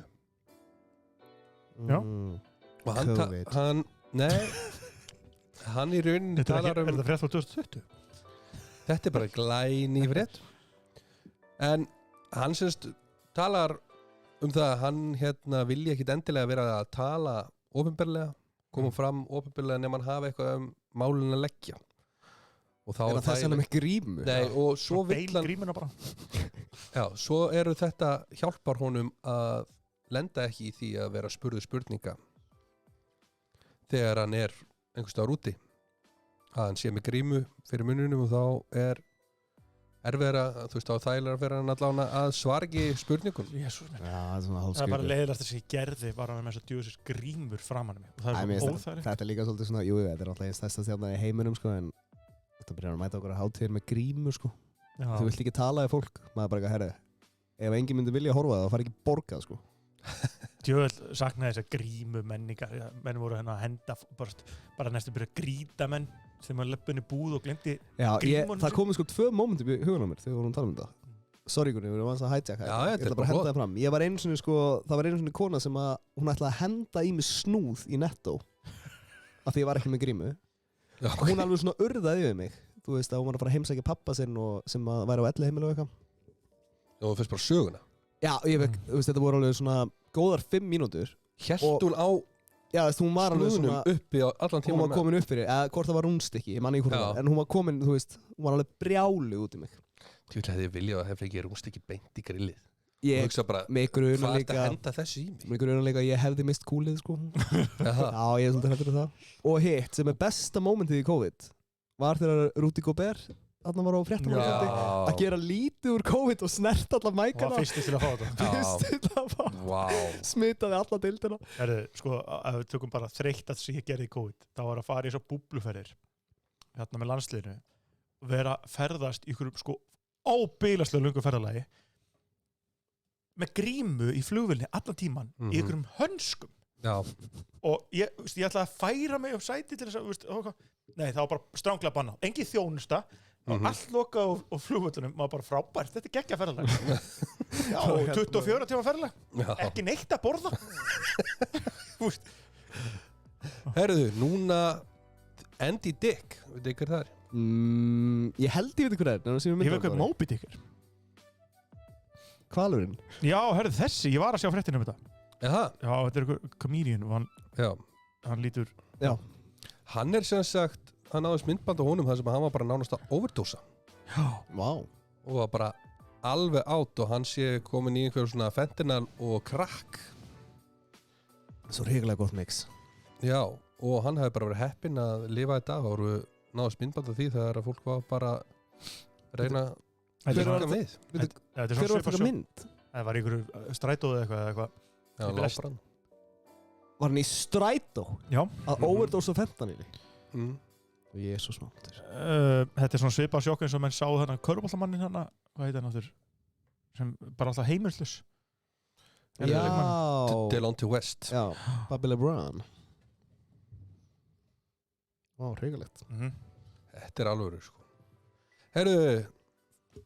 Já. og hann, COVID. Nei, hann í rauninni talar Er þetta frétt frá 2020? Þetta bara glæni frétt. En hann semst talar það að hann vilji ekkit endilega vera að tala opinberlega, koma fram opinberlega nema hann hafa eitthvað málun að leggja. Og þá það þess með grímu? Nei, og svo vill hann grímuna bara. Já, svo eru þetta hjálpar honum að lenda ekki í því að vera spurður spurninga þegar hann einhvers staðar úti, að hann sé með grímu fyrir munnunum og þá erfiðara, þú veist, þá þægilega fyrir hann allavega að svara ekki spurningum. Jesús minn. Það er bara leiðilegast þess að ég gerði bara með þess að djúðsins grímur framan mig og það er svo óþægilegt. Þetta er líka svolítið svona, jú, þetta er alltaf einn stærsta stjarna í heiminum sko, en þetta byrjar að mæta okkur að hátíðir með grímu sko. Þú vilt ekki tala við fólk, maður bara herri, ef enginn myndi vilja horfa það fari ekki borgað sko. Djöðl saknaði þess að grímu menningar, menn voru að henda bara næstu byrja að grýta menn sem var löpunni búð og glemdi grímunum. Það komið sko 2 momentum í hugunum mér þegar við vorum að tala þetta. Sorry Gunni, við vorum að hijacka. Ég ætla bara að henda það fram. Ég var einu sinni sko, það var einu sinni kona sem að hún ætlaði að henda í mig snúð í Netto af því ég var ekki með grímu. Já, okay. Hún alveg svona urðaði yfir mig. Þú veist að hún var að fara að heimsækja pappa sinn og sem að væri á elliheimili og eitthvað. Já, þú fyrst bara söguna. Já, ég veit, þetta voru alveg svona góðar 5 mínútur. Hélt hún á hún var alveg svona uppi á allan tíma. Hún var komin upp fyrir, eða hvort það var rúnstykki, ég man ekki hvort það var, en hún var komin, þú veist, hún var alveg brjálu út í mig. Þú veit að ég vilja að hef ekki rúnstykki beint í grillið. Ég hugsa bara, hvað er þetta að henda þessu í mig? Mér grunar líka að ég hefði mist kúlið, sko. Já, ég er svolítið hættur um það. Og hitt, sem er besta momentið í COVID, var þegar Rudy Gobert þarna var á fréttamannafandi að gera lítið úr COVID og snert alla mækana. Og var fyrsti til að fá þetta. Fyrsti til að fá. Smitaði alla deildina. Sko, ef við tökum bara þreytt að sem ég gerði í COVID, þá var að fara í svo búbluferðir hérna með landsliðinu og vera ferðast í einhverjum sko óbeilaslega löngu ferðalagi með grímu í flugvélni allan tíman í einhverjum hönskum. Já. Og ég ætlaði að færa mig á sæti til þess að, nei, það var bara stranglega bannað. Engin þjónusta. Og allt lokað á flugvöllunum var bara frábært, þetta er geggja ferðalag. Já, og 24 tíma ferðalag. Ekki neitt að borða. Herðu, núna Andy Dick, veit ekki hver það er? Ég held ég veit hver það er. Ég veit hvað Moby Dick er. Hvalurinn? Já, herðu þessi, ég var að sjá fréttina um þetta. Jaha? Já, þetta er einhver comedian og hann lítur... Já. Hann sem sagt hann náðist myndband á honum þar sem hann var bara nánast að overdósa. Já. Vá. Og var bara alveg átt og hann sé komin í einhverjum svona fentanyl og crack. Svo hrigalega gott mix. Já, og hann hefði bara verið heppinn að lifa í dag. Það voru náðist myndband af því þegar að fólk var bara að reyna að virka með. Hver var þetta mynd? Það var einhverju strætóð eða eitthvað. Já, lábrann. Var hann í strætó? Já. Að overdósa fentanyli? Jésús máttur. Þetta er svona svipað sjokk eins og menn sáðu þarna körfuboltamannin hana, hvað heitir hann áttur, sem bara alltaf heimilslus. Já. Delonte West. Já, Bobby LeBron. Vá, hrigalegt. Þetta er alvöru, sko. Herru,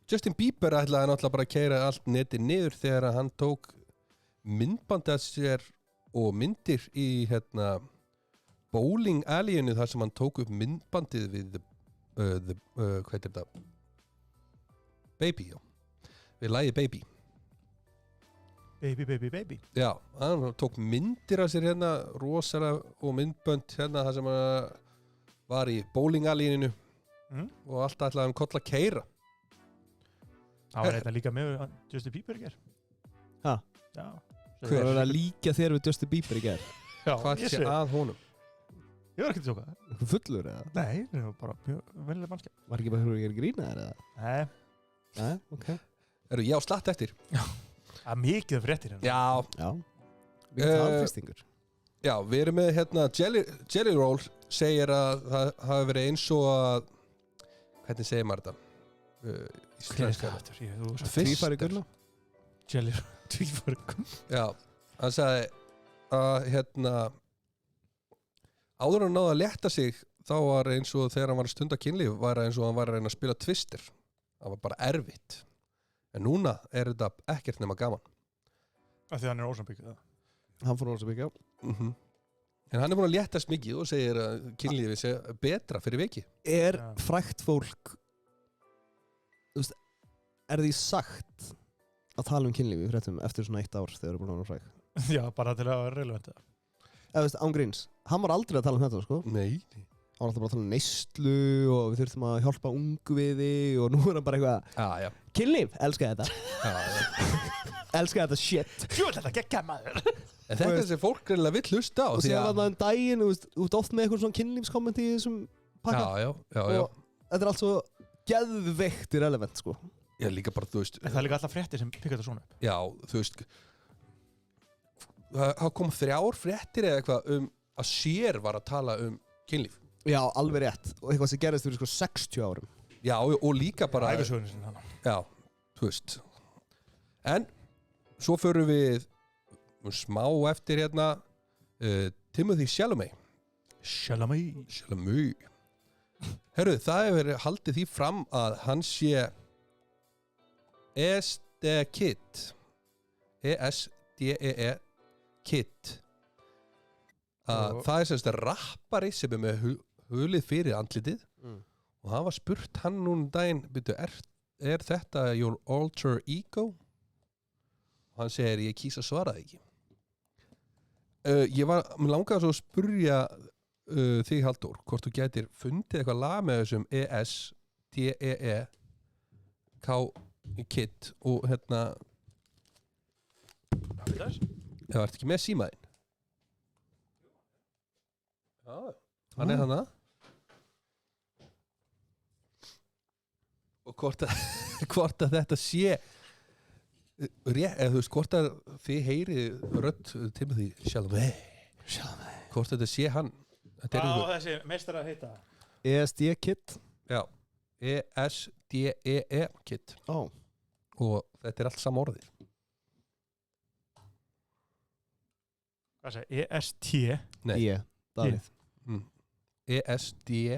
Justin Bieber ætlaði náttúrulega bara að keyra allt netið niður þegar hann tók myndband að sér og myndir í bowling alleyinu þar sem hann tók upp myndbandið við hvað heitir þetta? Baby, já. Við lagið Baby. Baby, baby, baby. Já, hann tók myndir af sér rosalega og myndbönd þar sem hann var í bowling alleyinu og alltaf ætlaði hann kolla að keyra. Það var þetta líka með Justin Bieber í gerð. Hæ? Já. Hver var að líka þér við Justin Bieber í gerð? Já, hvað sé að honum? Ég var ekki að tjóka það. Eitthvað fullur eða? Nei, það var bara mjög vennileg mannskja. Var ekki bara hverju grína þér eða? Nei, ok. Eru ég á slatt eftir? Já. Það er mikið af fréttir hérna. Já. Mikið talfistingur. Já, við erum með Jelly Roll segir að það hafi verið eins og að hvernig segir maður þetta? Íslenska. Tvífæri Gunna? Jelly Roll, tvífæri Gunna. Já, hann sagði að áður hann náði að létta sig þá var eins og þegar hann var að stunda kynlíf var eins og hann var að reyna að spila Twister. Það var bara erfitt. En núna er þetta ekkert nema gaman. Af því hann er Ósambík, eða? Hann fór Ósambík, já. En hann er búin að léttast mikið og segir að kynlífi sé betra fyrir veki. Frægt fólk, þú veist, því sagt að tala kynlífi í fréttum eftir svona 1 ár þegar það eru búin að vera fræg? Já, bara til að vera relevant. Eða, veist, ángríns, hann var aldrei að tala þetta, sko. Nei. Hann var alltaf bara að tala neyslu og við þurftum að hjálpa ungviði og nú er hann bara eitthvað kynlíf, elska þetta. Elska þetta shit. Jú, þetta gekka maður. En þetta er sem fólk reynilega vill hlusta á. Og sér að það daginn, þú ert oft með eitthvað svona kynlífskomment í þessum pakka. Já. Og þetta er allt svo geðveikt irrelevant, sko. Já, líka bara, þú veist. En það er líka alltaf fréttir sem pikka þetta svona upp. Já, þú veist. Það kom 3 fréttir eða eitthvað að sér var að tala kynlíf. Já, alveg rétt. Og eitthvað sem gerist fyrir sko 60 árum. Já, og líka bara... Ævisögunni sinni hana. Já, þú veist. En svo förum við smá eftir hérna Timothy Chalamet. Chalamet. Herru, það hefur verið haldið því fram að hann sé ESD-Kid. ESD-E-E Kid. Það er semst rappari sem er með hulið fyrir andlitið og hann var spurt hann núna daginn, byrju, er þetta your alter ego? Og hann segir, ég kýs að svara það ekki. Mér langaði svo að spurja þig, Halldór, hvort þú gætir fundið eitthvað lag með þessum ESDEE-K Kid og hérna það var ekki með símaðinn. Já, hann er hana. Og hvort að þetta sé eða þú veist, hvort að þið heyrið rödd Timothy Chalamet. Hvort þetta sé hann. Þessi meistar að heita ESD-Kid. Já, ESDEE-Kid. Og þetta er allt sama orðið. Hvað segir? EST? Nei. Davíð. ESDEE.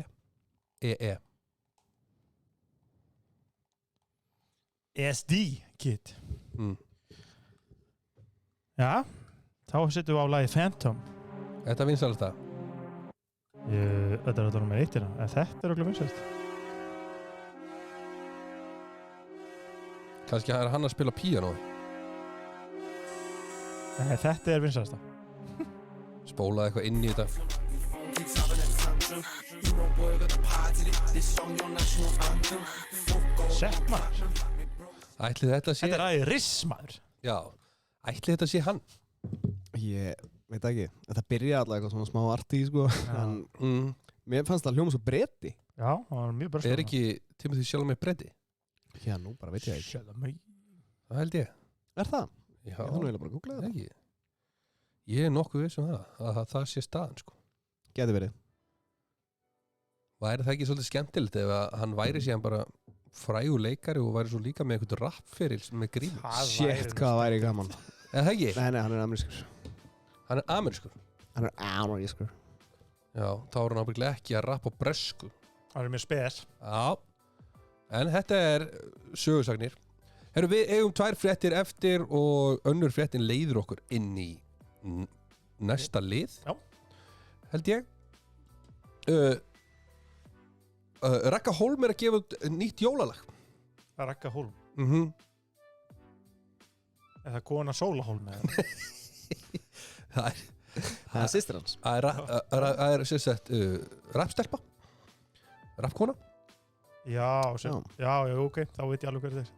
ESD-Kid. Já, þá setjum við á lagi Phantom. Þetta vinsælast það. Þetta er nummer 1 en þetta er okkur vinsælst. Kannski er hann að spila píanói. Nei, þetta er vinsælsta. Spólaði eitthvað inn í þetta. Sett maður. Ætli þetta sé... Þetta er aðeins rissmaður. Já, ætli þetta sé hann. Ég veit ekki. Þetta byrjaði alltaf eitthvað svona smá arti, sko. En mér fannst það hljóma svo breyti. Já, það var mjög bara svona. Er ekki Timothy Chalamet breyti? Já, nú bara veit ég ekki. Chalamet. Það held ég. Er það? Já. Ég þannig vilja bara googla það. Ekki. Ég er nokkuð viss það, að það sé staðan, sko. Gæti verið. Væri það ekki svolítið skemmtilegt ef hann væri síðan bara frægur leikari og væri svo líka með einhvern rappferil með grín? Shit, hvað væri gaman. Eða það ekki? Nei, hann er amerískur. Hann er amerískur? Hann er amerískur. Já, þá er hann ábyggilega ekki að rappa á bresku. Hann er mjög spes. Já, en þetta er sögursagnir. Herru, við eigum 2 fréttir eftir og önnur fréttin leiður okkur inn í næsta lið. Já. Held ég. Ragga Hólm er að gefa út nýtt jólalag. Ragga Hólm. Er það kona Sóla Hólm eða? Það er systir hans. Það er sem sagt rappstelpa. Rappkona. Já, ok, þá veit ég alveg hver þetta er.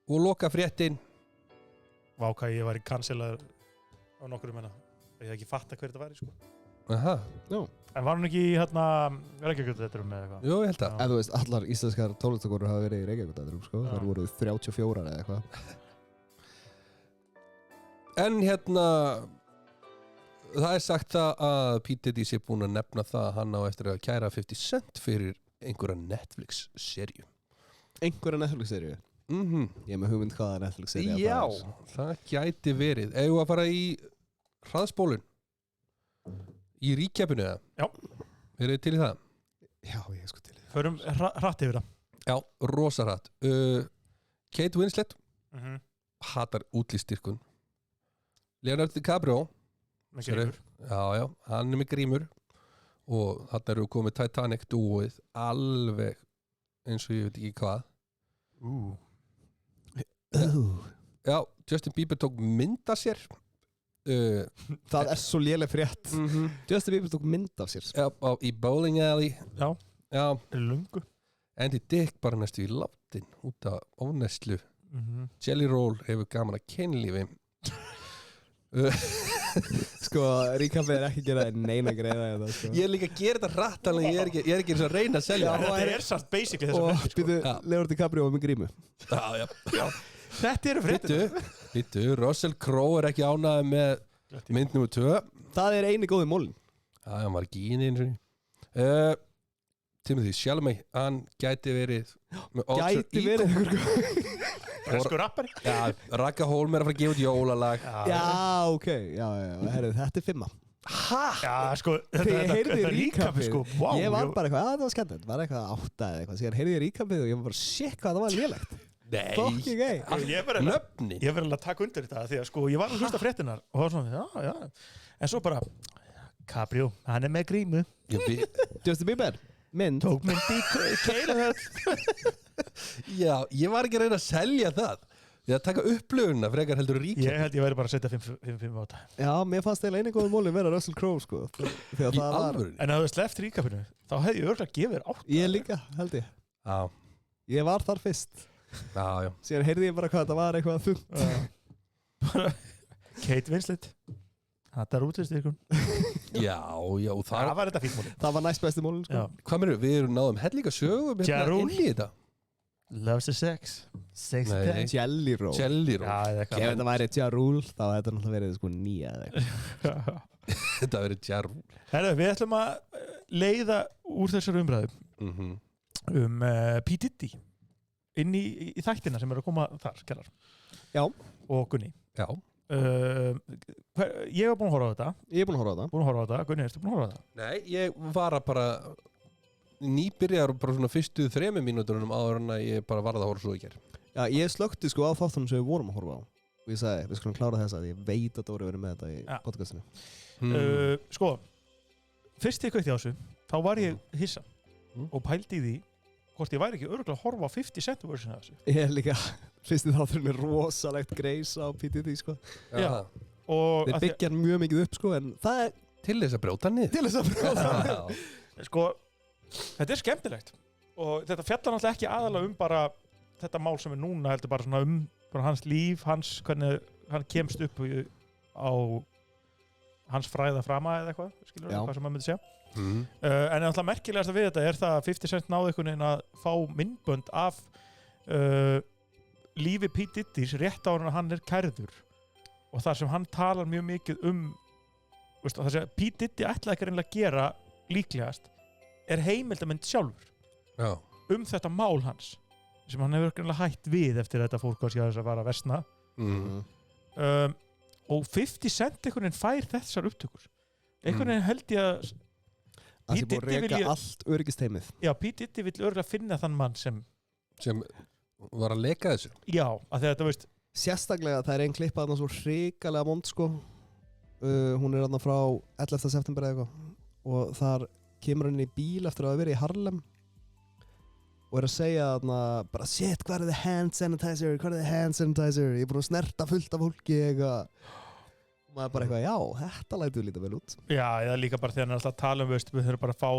Og loka fréttin. Vá, hvað ég var í cancelaður á nokkurum hennar. Ég hef ekki fattað hver þetta væri, sko. Aha. Já. En var hann ekki í Reykjavík-dætturum með eitthvað? Jú, ég held að. En þú veist, allar íslenskar tónlistakonur hafa verið í Reykjavík-dætturum, sko. Það voru 34 eða eitthvað. En hérna, það er sagt það að P. Diddy sé búin að nefna það að hann á eftir að kæra 50 Cent fyrir einhverja Netflix-seríu. Einhverja Netflix-seríu? Ég er með hugmynd hvaða Netflix-seríu Já, það gæti verið. Eigum að fara í hraðspólun? Í ríkjapinu eða? Já. Eru þið til í það? Já, ég sko til í það. Förum hratt yfir það. Já, rosa hratt. Kate Winslet hatar útlýstyrkun. Leonardo DiCaprio Með grímur. já, hann með grímur og þarna eru komið Titanic dúið alveg eins og ég veit ekki hvað já, Justin Bieber tók mynd af sér Það svo léleg frétt Justin Bieber tók mynd af sér í bowling alley Já, lungu Andy Dick bara næstu í látin út af ónæslu Jelly Roll hefur gaman að kynlífi Sko, recapið ekki gera neina greiða þetta, sko. Ég er líka að gera þetta hratt alveg ég er ekki eins og að reyna að selja Þetta samt basically þess að og býtu Leonardo DiCaprio með grímu Já Þetta eru fréttir Býtu, Russell Crowe er ekki ánægður með mynd nr. 2 Það er eini góði mólin Já, hann var ekki inn eins og Timothy Chalamet, hann gæti verið Gæti verið Breskur rappari Já, Ragga Hólm er að fara að gefa út jólalag Já, ok, já, herru, þetta er 5 Já, sko Þegar heyrði ég recapið, sko, wow Ég var bara eitthvað, það var skemmt Það var eitthvað 8 eða eitthvað Síðan heyrði ég recapið og ég var bara, shit, hvað það var lélegt Fucking gay Nöfni Ég verði að taka undir þetta því að sko, ég var að hlusta fréttinar og það var svona, já En svo bara, Caprio, hann er með grímu Justin Bieber, mynd Tók mynd í Keiluhöll Já, ég var ekki að reyna að selja það Ég að taka upplöfunna frekar heldur ríkja Ég held ég væri bara að setja 5 á þetta Já, mér fannst eiginlega eini góði mólin vera Russell Crowe, sko Þegar Í það var alvörunni En ef þú sleppt ríkapinu, þá hefði ég örgulega gefið þér 8 Ég líka, held ég Já, Ég var þar fyrst já Síðan heyrði ég bara hvað þetta var eitthvað þungt Kate Winslet Þetta er útlistyrkun Já, Það var þetta fínt móli Það var næst besti mólin, sko Hvað mérur, við erum náðum hellinga sögum Ja Rule. inn í þetta Loves the sex Sex Nei. and Jelly Roll Jelly Roll Já, eða Ef eitthvað þetta væri Ja Rule, þá hefði þetta náttúrulega verið sko 9 eða eitthvað Þetta verið Ja Rule Herru, við ætlum að leiða úr þessar umræðu P. Diddy inn í þættina sem eru að koma þar, kellar Já. Og Gunni Já Ég var búinn að horfa á þetta Ég er búinn að horfa á þetta Gunni, ertu búinn að horfa á þetta? Nei, ég var að bara nýbyrjar bara svona fyrstu 3 mínúturunum áður en að ég bara varð að horfa svo í ger Já, ég slökkti sko á þáttunum sem við vorum að horfa á og ég sagði, við skulum klára þess að ég veit að Dóri verið með þetta í podcastinu Sko, fyrst ég kveikti á þessu þá var ég hissa og pældi í því hvort ég væri ekki örugglega að horfa á 50 Cent version af þessu Ég er líka, fyrst í þátturinn er rosalegt greis á PTD sko Já. Og Þeir byggja hann mjög mikið upp sko en það er Til þess að brjóta niður til þess að brjóta Sko, þetta er skemmtilegt og þetta fjallar náttúrulega ekki aðalega bara þetta mál sem er núna heldur bara svona bara hans líf, hvernig hann kemst upp á hans fræða frama eða eitthvað, skilur Já. hvað sem maður myndi segja en náttúrulega merkilegast við þetta er það að 50 Cent náði einhvern veginn að fá myndbönd af lífi P. Diddys rétt áður en hann er kærður og þar sem hann talar mjög mikið veist, það sem P. Diddy ætlaði ekki reynilega að gera líklegast er heimildamynd sjálfur Já þetta mál hans sem hann hefur greinlega hætt við eftir þetta fólk að þess að vara að versna og 50 Cent einhvern veginn fær þessar upptökur einhvern veginn held ég að Það sé búið að reka allt öryggisteimið Já, P. Diddy vill örgulega finna þann mann sem var að leka þessu Já, að þetta veist Sérstaklega það er einn klippa þarna svo hrikalega vond sko hún er þarna frá 11. september eða eitthvað og þar kemur hann í bíl eftir að hafa verið í Harlem og er að segja þarna bara shit, hvað er the hand sanitizer, ég er búin að snerta fullt af fólki eitthvað og maður bara eitthvað, já, þetta lætur lítið vel út Já, eða líka bara þegar hann er alltaf að tala við þurfum bara að fá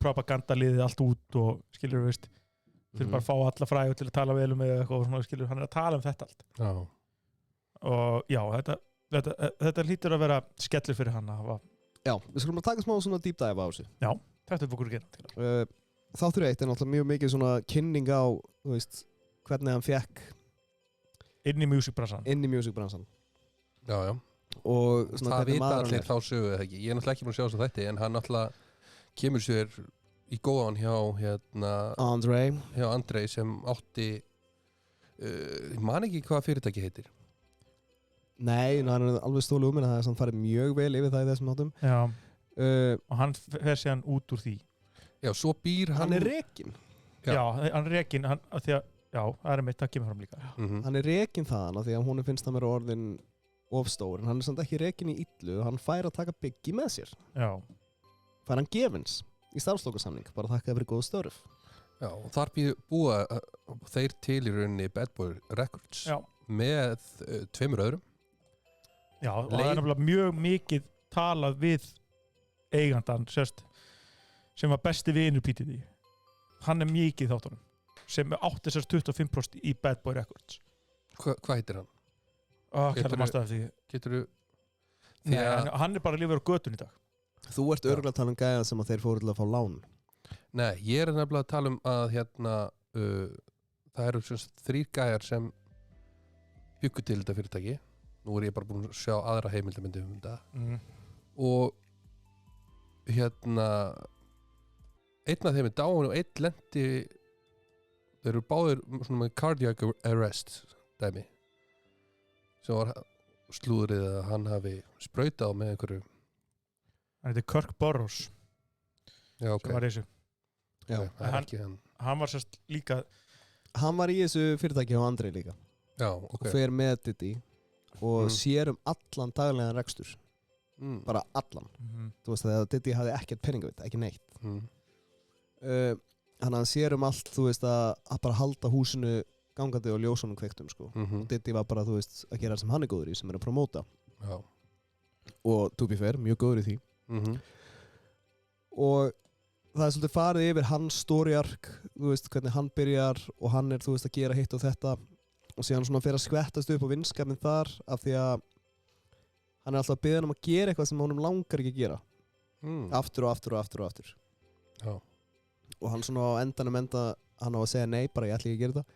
propagandaliðið allt út og skilur þurfum bara að fá alla frægur til að tala vel um eitthvað og svona, skilur, hann er að tala þetta allt Já og já, þetta hlýtur að vera skellur fyrir hann að hafa Já, við skulum að taka smá svona deep dive á þessu Já, þetta er okkur að gera Þáttur 1 er náttúrulega mjög mikið svona kynning á, þú veist, hvernig hann fekk inn í music-bransan Já og svona Það hvernig vita maður allir þá sögu eða ekki Ég er náttúrulega ekki búin að sjá þess að þetta en hann náttúrulega kemur sér í góðan hjá Andrei sem átti ég man ekki hvað fyrirtæki heitir Nei, hann er alveg stólu mér það er samt farið mjög vel yfir það í þessum áttum Já, og hann fer síðan út úr því Já, svo býr hann er rekinn Já, hann er rekinn því að, já, það er mitt, það kemur fram líka Hann er rekinn þaðan af því að hún finnst það mér orðin of stór, en hann samt ekki rekinn í illu, hann fær að taka Biggie með sér. Já. Fær hann gefins í starfslokasamning, bara þakkaði fyrir góð störf. Já, og þar búa þeir til í rauninni Bad Boy Records með 2 öðrum. Já, og það nefnilega mjög mikið talað við eigandan, sem var besti vinur P. Diddy. Hann mikið í þáttunum, sem átti 25% í Bad Boy Records. Hvað heitir hann? Geturðu... Nei, hann bara lifur á götun í dag. Þú ert örugglega að tala gæja sem að þeir fóru til að fá lán. Nei, ég nefnilega að tala það eru 3 gæjar sem byggu til þetta fyrirtæki. Nú ég bara búin að sjá aðra heimildamyndi þetta. Og einn af þeim dáin og einn lendi, þeir eru báðir svona með cardiac arrest dæmi. Sem var slúðrið að hann hafi sprautað með einhverju. Hann heitir Kirk Burroughs. Já, ok. Sem var í þessu. Já, hann var líka... Hann var í þessu fyrirtæki á Andrei líka. Já, ok. Og fer með Diddy og sér allan daglegan rekstur. Bara allan. Þú veist að Diddy hafði ekkert peningavit, ekki neitt. Hann sér allt, þú veist, að bara halda húsinu gangandi og ljósunum kveiktum, sko. Og Diddy var bara, þú veist, að gera sem hann góður í, sem að promóta. Já. Og to be fair, mjög góður í því. Og það svolítið farið yfir hans story arc, þú veist, hvernig hann byrjar og hann þú veist, að gera hitt og þetta og síðan svona fer að skvettast upp á vinskapinn þar af því að hann alltaf að biðja hann að gera eitthvað sem honum langar ekki að gera. Aftur og aftur og aftur og aftur. Já. Og hann svona á endanum hann á að segja nei, bara ég ætla ekki að gera þetta.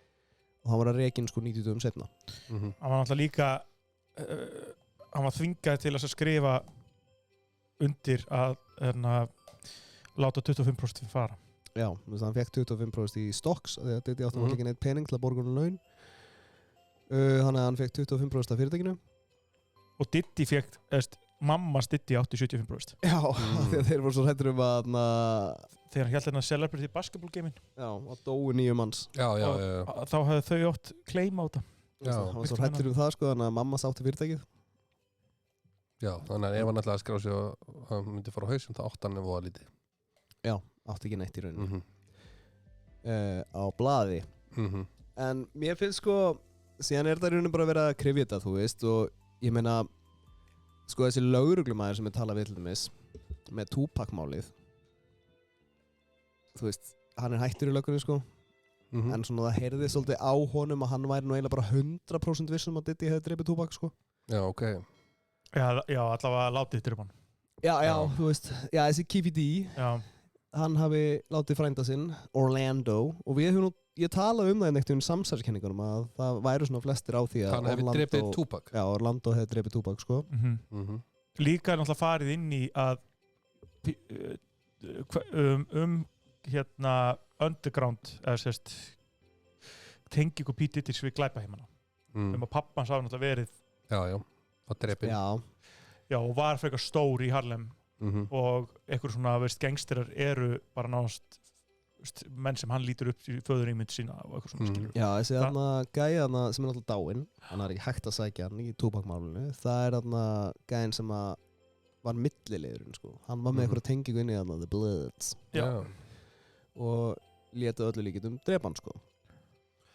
Og hann var að rekinn sko 90 dögum seinna. Hann var náttúrulega líka hann var þvingað til að skrifa undir að láta 25% fara. Já, hann fekk 25% í stocks því að Diddy átti náttúrulega ekki neitt pening til að borga honum laun. Þannig að hann fekk 25% af fyrirtækinu. Og Diddy fekk, mammas Diddy átti 75%. Já, þegar þeir voru svo hrættir að þegar hann hélt celebrity basketball game-in. Já, og dói 9 manns. Já. Þá hefði þau átt claim á þetta. Já, hann var svo hrættir það sko, þannig að mammas átti fyrirtækið. Já, þannig að ef hann ætlaði að skrá sig og hann myndi fara á hausum, þá átti hann voða lítið. Já, átti ekki neitt í rauninu. Á blaði. En mér finnst sko, síðan þetta í rauninu bara að vera að krifja þetta, þú veist, og ég meina, sko þessi lögreglumæður sem talað við til dæmis með Tupac-málið, þú veist, hann hættur í löggunni sko, en svona það heyrði svolítið á honum að hann væri nú eiginlega bara 100% vissum að Diddy hefði drepið Tupac sko. Já, ok. Já, allavega látið drepa hann. Já, þú veist, þessi Keefy D, hann hafi látið frænda sinn, Orlando, og ég talaði það einhvern samsæriskenningunum að það væru svona flestir á því að hann hefði drepið Tupac. Já, Orlando hefði drepið Tupac sko. Líka er náttúrulega farið inn í að underground eða tengingu P. Diddy við glæpaheimana. Að pappan sá náttúrulega verið að drepið. Já, og var frekar stór í Harlem og einhver svona gangsterar eru bara náðast menn sem hann lítur upp í föðurímynd sína og eitthvað svona skilur. Já, þessi gæja sem alltaf dáinn, hann er ekki hægt að sækja hann í Tupac-málinu, það er gæjan sem var milliliðurinn sko. Hann var með einhverja tengingu inn í The Bloods. Já. Og létu öllu líkitum drepa hann sko.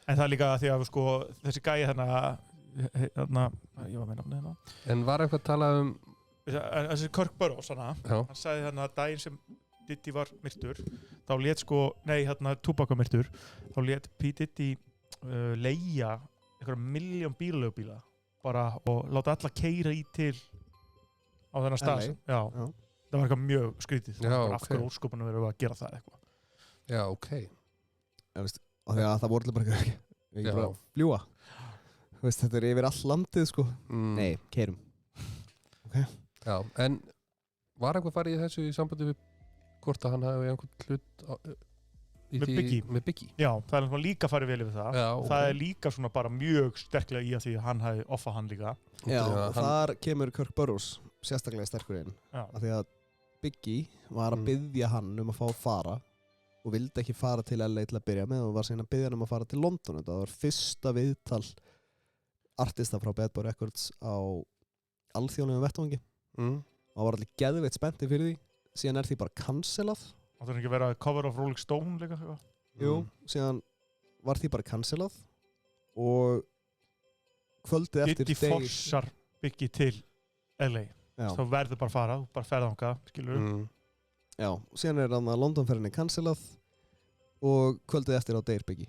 En það er líka því að sko, þessi gæja ég var með nafnið hérna. En var eitthvað að tala þessi Kirk Burroughs hann sagði að daginn sem Diddy var myrtur, þá lét Tupac var myrtur, þá lét P. Diddy leigja einhverja 1 milljón bílaleigubíla bara og láta alla keyra í til á þennan stað. Já. Það var eitthvað mjög skrítið. Af hverju óskopunum verið að gera það eitthvað. Já, ok. Og því að það voru bara ekki bara fljúa. Þetta yfir all landið sko. Nei, keyrum. Okay. Já, en var eitthvað farið í þessu í sambandi við hvort að hann hafi einhvern hlut með Biggie? Já, það er líka farið vel yfir það. Já, okay. Það er líka svona bara mjög sterklega í að því að hann hafi offað hann líka. Já, og þar kemur Kirk Burroughs sérstaklega sterkur inn. Af því að Biggie var að biðja hann að fá að fara og vildi ekki fara til LA til að byrja með og var síðan að biðja hann að fara til London. Það var fyrsta viðtal artista frá Bad Boy Records á alþjóðlegum vettvangi og var allir geðveitt spennti fyrir því síðan því bara cancelað og það ekki að vera cover of Rolling Stone líka Jú, síðan var því bara cancelað og kvöldið eftir Diddy forsar Biggie til LA þá verður bara fara, bara ferðanga skilur Já, síðan hann að Londonferðinni cancelað og kvöldið eftir á deyr Biggie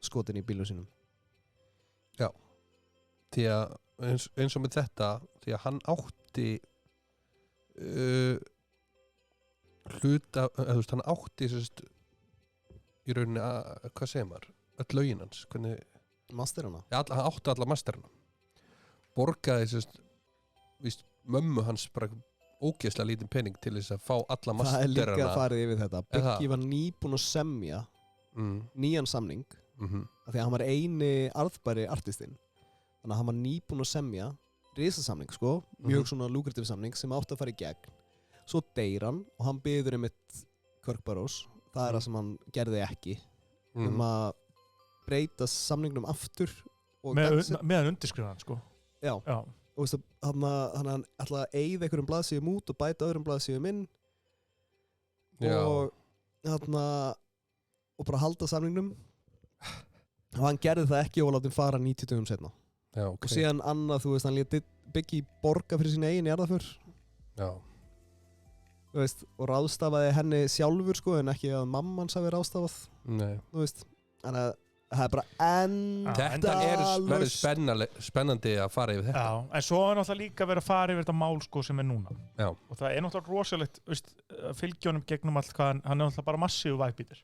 skotin í bílum sínum Já því að eins og með þetta því að hann átti hluta hann átti í rauninni hvað segir maður öll lögin hans masterana hann átti alla masterana borgaði víst, mömmu hans bara ógeðslega lítinn pening til þess að fá alla masterana það líka farið yfir þetta Biggie var nýbúinn að semja nýjan samning af því að hann var eini arðbæri artistinn þannig að hann var nýbúinn að semja risasamning mjög svona lukrativ samning sem átti að fara í gegn svo deyr hann og hann biður Kirk Burroughs það það sem hann gerði ekki að breyta samningnum aftur meðan undirskrifa hann já. Og veistu, hann ætlaði að eyða einhverjum blaðsíðum út og bæta öðrum blaðsíðum inn og bara halda samningnum og hann gerði það ekki og láti hann fara 90 dögum seinna og síðan annað, þú veist, hann lét Biggie borga fyrir sína eigin jarðarför þú veist, og ráðstafaði henni sjálfur en ekki að mamman hafi ráðstafað þú veist, þannig að það er bara þetta verður spennandi að fara yfir þetta en svo er náttúrulega líka verið að fara yfir þetta mál sem er núna og það er náttúrulega rosalegt fylgjónum gegnum allt hvað hann er náttúrulega bara massífu væpítur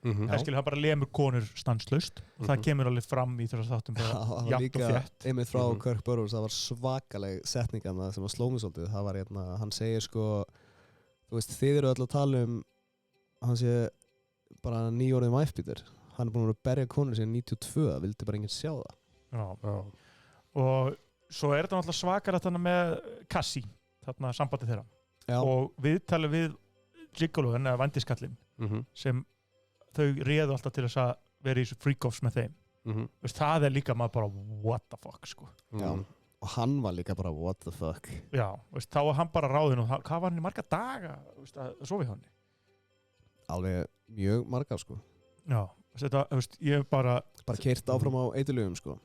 það skilur hann bara lemur konur stanslaust og það kemur alveg fram í þessar þáttum jafnt og þétt einmitt frá Kirk Burroughs, það var svakaleg setningan sem var slómið svolítið, það var hann segir þú veist, þið eru öll að tala hann sé bara nýjórðin væpítur hann er búin að berja konur síðan 92 það vildi bara enginn sjá það og svo er þetta náttúrulega svakar þarna með Cassie þarna sambandi þeirra og viðtalið við gigolóin eða vandiskallin sem þau réðu alltaf til þess að vera í þessu freak-offs með þeim það er líka maður bara what the fuck og hann var líka bara what the fuck þá var hann bara ráðinn og hvað var hann í marga daga að sofa í hann alveg mjög marga þetta, ég bara keyrt áfram á eiturlögum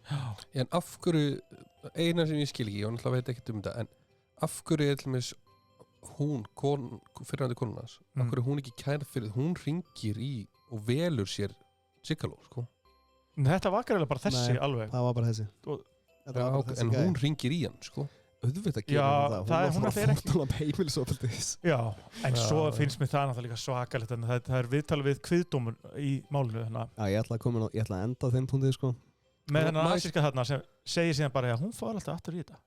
en af hverju eina sem ég skil ekki, ég náttúrulega veit ekkert þetta en af hverju er til dæmis hún, fyrirhandi konunars af hverju hún ekki kærð fyrir hún ringir í og velur sér Gigolo þetta var ekki bara þessi alveg það var bara þessi en hún ringir í hann auðvitað gerir hún það hún var fórnum heimilisofbeldis en svo finnst mér það náttúrulega líka svakalegt en það er viðtalið við kviðdómun í málinu ég ætla að enda á þeim punkti með þennan asíska þarna sem segir síðan bara hún fór alltaf aftur í þetta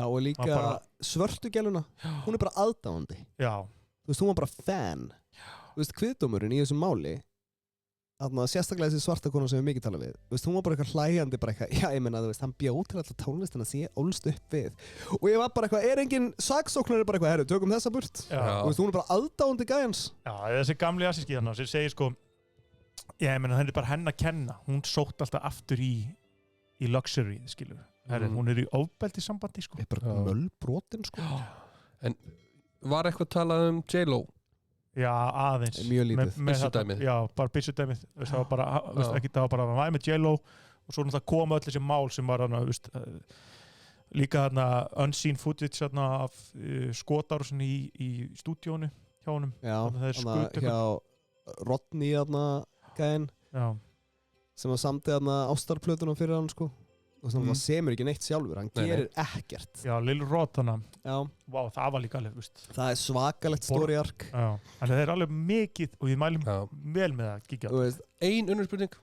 og líka svörtu gæluna hún er bara aðdáandi þú veist, hún var bara fan þú veist, kviðdómurinn í þessum máli sérstaklega þessi svarta kona sem við mikið tala við veist, hún var bara eitthvað hlæjandi ég meina, þú veist, hann bjóð til alltaf tónlistina sem ég ólst upp við og ég var bara eitthvað, er engin saksóknari bara eitthvað, herru, tökum þessa burt veist, hún er bara aðdáandi gæjans þessi gamli asíski þarna sem segir ég meina, henni er bara henn að kenna hún sótt alltaf aftur í luxury, skilur hún er í ofbeldi sambandi er bara mölbrotin en var eitthvað talað um J-Lo já, aðeins mjög lítið byssudæmið bara byssudæmið það var bara að væri með J-Lo og svo náttúrulega koma öll þessi mál sem var líka unseen footage af skotárusin í stúdíónu hjá honum hjá Rodney gæinn sem var samtið ástarplötunum fyrir hann það semur ekki neitt sjálfur, hann gerir ekkert Lil Rod wow, það var líka alveg það er svakalegt story arc en það er alveg mikið og ég mælum vel með að kíkja ein unnurspurning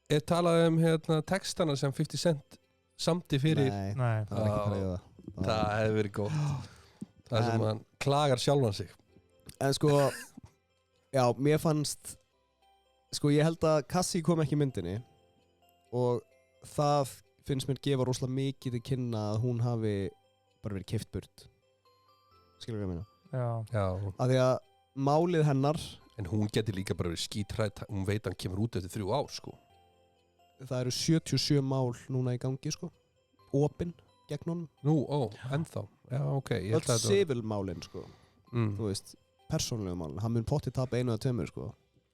er talað textana sem 50 Cent samti fyrir nei, það er ekki það hefði verið gótt það sem hann klagar sjálfan sig en mér fannst ég held að Cassie kom ekki í myndinni og það finnst mér gefa rosalega mikið til kynna að hún hafi bara verið keypt burt skilur við að meina af því að málið hennar en hún geti líka bara verið skítrætt hún veit hann kemur út eftir 3 ár það eru 77 mál núna í gangi opin gegn honum. Nú, ennþá. Já, ok. Öll civilmálin, sko. Þú veist, persónulegu málin. Hann mun pottið tapa 1 eða 2, sko.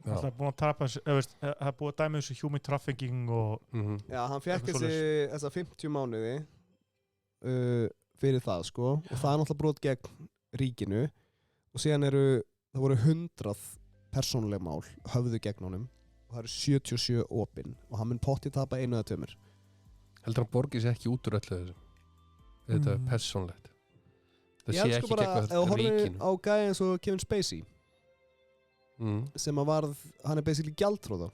Það er búin að tapa, það er búin að dæmi þessu human trafficking og... Já, hann fekk þessa 50 mánuði fyrir það, sko. Og það er náttúrulega brot gegn ríkinu. Og síðan það voru 100 persónuleg mál höfðu gegn honum. Og það eru 77 opin. Og hann mun pottið tapa 1 eða 2. Heldur hann borgið sér ekki út úr öllu þessu? Þetta er persónlegt. Það sé ekki gegn ríkinu. Ég horfði á gæði eins og Kevin Spacey. Sem að hann er basically gjaldþrota.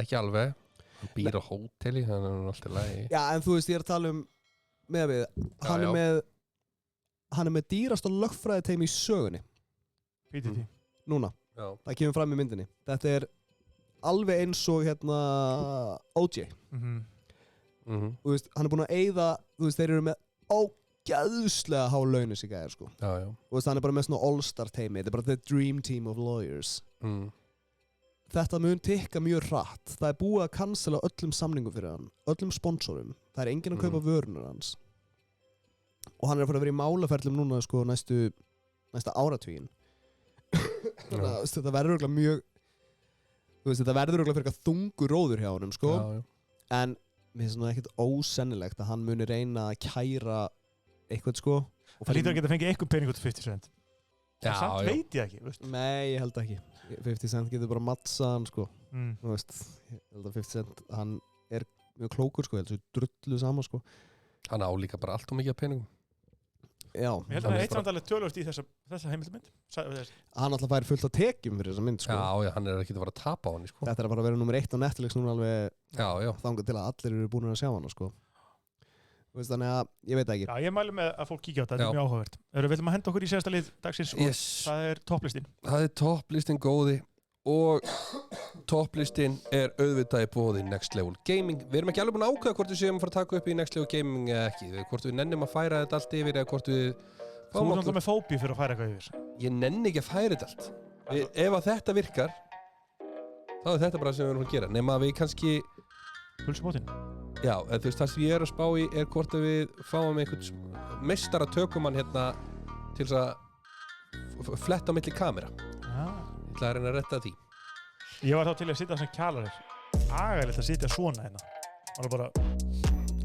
Ekki alveg. Hann býr á hóteli, hann er alltaf lægi. Já, en þú veist, ég er að tala hann er með dýrasta lögfræðiteymi í sögunni. PTT. Núna. Já. Það kemur fram í myndinni. Þetta er alveg eins og OJ. Þú veist, hann er búinn að eyða, þú veist, þeir eru með ógeðslega há laun þessi gæjar, sko. Já, já. Þú veist, hann er bara með svona all-star teimi, þetta er bara the dream team of lawyers. Þetta mun tikka mjög hratt. Það er búið að cancela öllum samningum fyrir hann, öllum sponsorum. Það er enginn að kaupa vörunar hans. Og hann er að fara að vera í málaferlum núna, sko, næsta áratuginn. Þannig að þetta verður örugglega mjög, þú veist, þetta verður örugglega fyrir eitthvað þungur róður hjá honum, sko. Já, já. En mér finnst það ekkert ósennilegt að hann muni reyna að kæra eitthvað, sko. Það lítur að geta fengið eitthvað pening út af 50 Cent. Já, samt veit ég ekki, veist. Nei, ég held ekki. 50 Cent getur bara mattsa hann, sko. Þú veist, ég held að 50 Cent, hann er mjög klókur, sko. Ég held að það drullu saman, sko. Hann á líka bara allt og mikið af peningum. Já. Ég held að það er eitt samtalið tölvöld í þessa heimildamynd. Hann alltaf fær fullt af tekjum fyrir þessa mynd, sko. Já, hann er ekki að fara að tapa á hann, sko. Þetta er að fara að vera nummer 1 á Netflix núna alveg þangað til að allir eru búin að sjá hann, sko. Þú veist, þannig að ég veit ekki. Já, ég mæli með að fólk kíkja á þetta, þetta er mjög áhugavert. Við viljum að henda okkur í síðasta lið dagsins og það er topplistin. Það er topplistin góði og topplistin er auðvitað í boði Next Level Gaming. Við erum ekki alveg búin að ákveða hvort við séum að fara að taka upp í Next Level Gaming eða ekki. Hvort við nennum að færa þetta allt yfir eða hvort við... Þú er náttúrulega með fóbíu fyrir að færa eitthvað yfir. Ég nenni ekki að færa þetta allt. Ef að þetta virkar, þá er þetta bara sem við erum að gera. Nema að við kannski... Pulsubótinn? Já, en þú veist, það sem ég er að spá í er hvort að við fáum einhvern meistara tökumann hérna til þess að fletta á milli kamera. Ég ætla að reyna að retta því. Ég var þá til að sitja sem kjalarir. Agalegt að sitja svona hérna. Það var bara...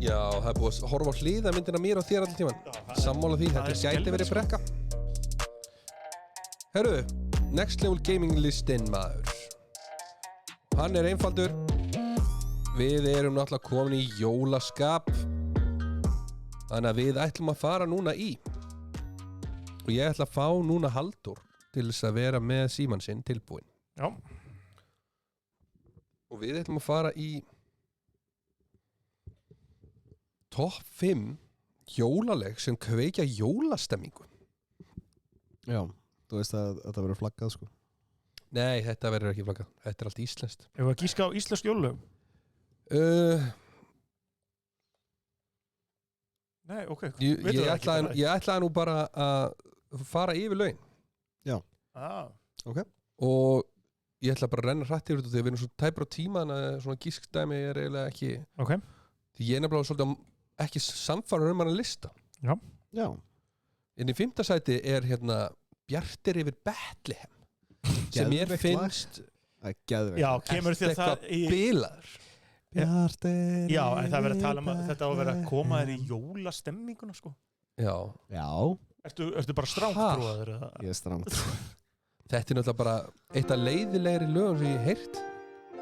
Já, það er búið að horfa á hliðamyndina mér og þér allir tíman. Sammála því, þetta gæti verið brekka. Herru, Next Level Gaming listinn, maður. Hann er einfaldur. Við erum náttúrulega komin í jólaskap. Þannig að við ætlum að fara núna í. Og ég ætla að fá núna Halldór til þess að vera með símann sinn tilbúinn. Já. Og við ætlum að fara í topp 5 jólaleg sem kveikja jólastemmingu. Já, þú veist að þetta verður flaggað, sko. Nei, þetta verður ekki flaggað. Þetta er allt íslenskt. Ef við að gíska á íslensk jólulög? Nei, ok. Ég ætlaði nú bara að fara yfir lögin. Já. Ok. Og ég ætla bara að renna hrætt yfir þetta þegar við erum svo tæpur á tíma þannig að svona gískdæmi er eiginlega ekki... Ok. Því ég er nefnilega svolítið ekki samfara hann að lista. Já. Já. En í 5. sæti er hérna Bjartir yfir Bethlehem. Sem mér finnst... Geðveikt. Já, kemur þér það í... Bilaður. Bjartir. Já, en það verður að tala um að þetta á að vera að koma þér í jólastemminguna, sko. Já. Já. Ertu bara strángtrúaður? Ég er strángtrúaður. Þetta er náttúrulega bara eitt af leiðilegri lögum sem ég heyrt.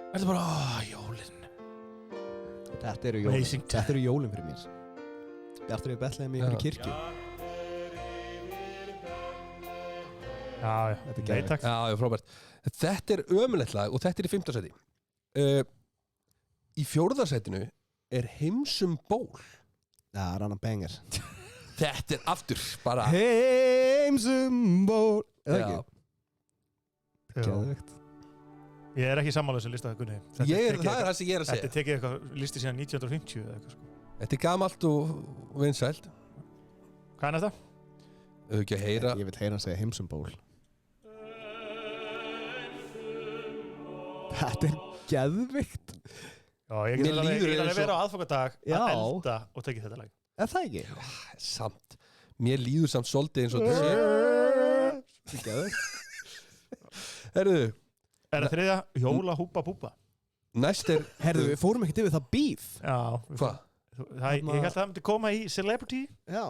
Ertu bara, jólinn. Þetta eru jólinn. Þetta eru jólinn fyrir mér. Bjartur yfir Bethlehem í einhverju kirkju. Já, nei takk. Já, frábært. Þetta er ömurlegt lag og þetta er í 5. sæti. Í 4. sætinu er Heimsum ból. Já, rannan banger. Þetta er aftur bara... Heimsum ból. Já. Geðveikt. Ég er ekki sammála þessu lista, Gunni. Það er það sem ég er að segja. Þetta tekið eitthvað listi síðan 1950 eða eitthvað, sko. Þetta er gamalt og vinsælt. Hvað er þetta? Þau ekki að heyra... Ég vil heyra hann segja Heimsum ból. Þetta er geðveikt. Já, ég get alveg vera á aðfangadag að elda og tekið þetta lag. Er það ekki? Samt, mér líður samt svolítið eins og Herðu Er það þriðja? Jóla húpa búpa. Næst Herðu, við fórum ekkert yfir það beef. Já. Hvað? Ég held að það myndi koma í Celebrity. Já.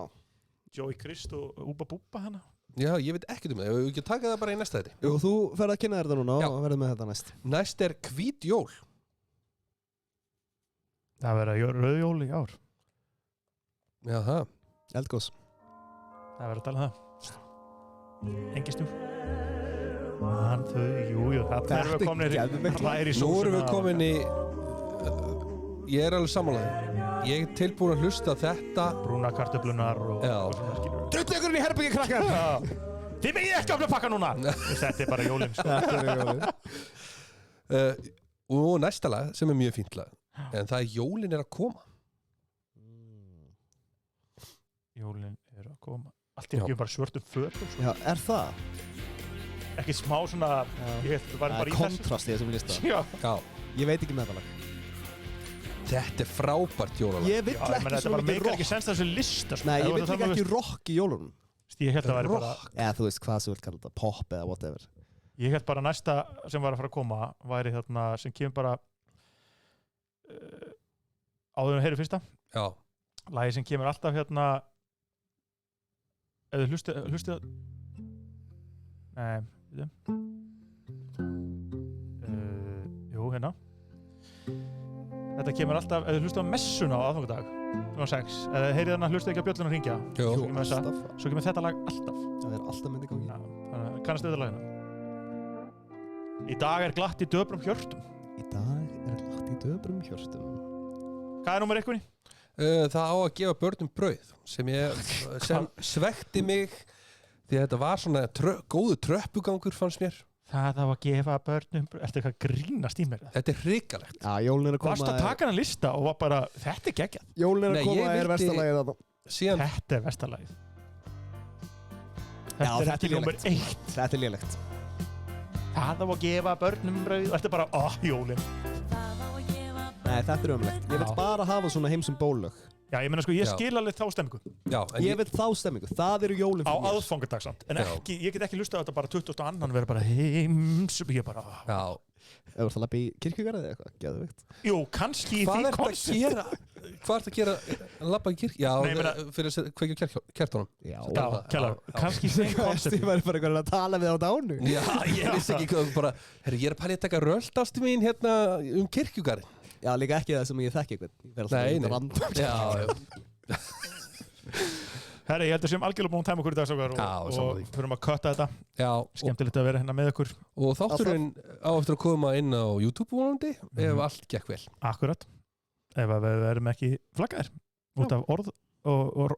Joey Christ og húpa búpa hana. Já, ég veit ekkert það. Ég vil ekki taka það bara í næsta þetta. Jú, þú ferð að kynna þetta núna og verður með þetta næst. Næst hvít jól. Það verður rauðjól í ár. Já, það. Eldgós. Það verður að tala um það. Engistum. Man þau, jú, það erum við komin í Nú erum við komin í ég er alveg sammálaður. Ég er tilbúin að hlusta þetta brúna kartöflunar og Drullu ykkur inn í herbyggi, krakkar! Þið megið ekki opna pakka núna! Þetta er bara jólinn, sko. Og næsta lag sem er mjög fínt lag, en það er Jólin er að koma. Jólin er að koma. Allt er ekki bara svörtum fötum. Já, er það? Ekki smá svona það er kontrast í þessum lista. Já. Ég veit ekki með það lag. Þetta er frábært jólalag. Ég vill ekki svo mikið rock. Ekki sens þessu lista. Nei, ég vill ekki rock í jólunum. Ég held að það væri bara... Eða þú veist hvað þú vilt kalla þetta, pop eða whatever. Ég held bara næsta sem var að fara að koma væri þarna sem kemur bara áður en heyri fyrsta. Já. Lagi sem kemur alltaf hérna ef þið hlustið nei, jú, hérna. Þetta kemur alltaf, ef þið hlustið á messuna á aðfangadag, kl. 6, ef þið heyrið þarna hlustið ekki á bjölluna að hringja, svo kemur þetta lag alltaf. Það er alltaf myndi gangi. Þannig að kannast auðvitað lagina. Í dag er glatt í döprum hjörtum. Í dag er glatt í döprum hjörtum. Hvað er númer einhverni? Það á að gefa börnum brauð sem svekti mig því að þetta var svona góðu tröppugangur fannst mér. Það á að gefa börnum brauð. Ertu eitthvað grínast í mér? Þetta er hrikalegt. Já, jólin er að koma. Varst að taka hana lista og var bara, þetta er geggjað. Jólin er að koma er vestalagið þarna. Þetta er vestalagið. Þetta er ekki númer 1. Þetta er lélegt. Það á að gefa börnum brauð. Þetta er bara, jólin. Nei, þetta er ömulegt. Ég vil bara hafa svona heimsum bólög. Já, ég meina sko, ég skil alveg þá stemmingu. Já, ég vil þá stemmingu. Það eru jólin fyrir mér. Á aðfangadag samt. En ekki, ég get ekki hlustað á þetta bara 22. vera bara heimsum. Ég bara, Já. Þú ert að labba í kirkjugarðið eða eitthvað? Geðveikt. Jú, kannski í því koncept. Hvað ert að gera? Labba í kirkju? Já, fyrir að kveikja kertunum. Já, kjallar. Kannski í því koncept. Ég var bara að tala við á dánu. Já, ég vissi ekki hvað bara, herri, ég er að pæla að taka rölt ástu mín hérna kirkjugarðin. Já, líka ekki það sem ég þekki eitthvað. Nei. Já. Herri, ég held að sem algjörlega búin tæma okkur í dagsokar og fyrir að kötta þetta. Já. Skemmtilegt að vera hérna með okkur. Og þátturinn á eftir að koma inn á YouTube vonandi ef allt gekk vel. Akkurat. Ef við verðum ekki flaggaðir. Út af orð og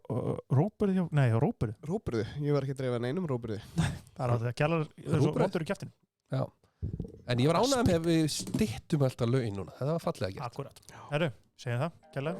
rópurði. Nei, rópurði. Rópurði? Ég var ekki að dreifa neinum rópurði. Það er að gælar rópurði í kjæftinu. Já. En ég var ánægð með að við styttum alltaf lögin núna. Það var fallega gert. Akkurat. Herru, segjum það. Gælar.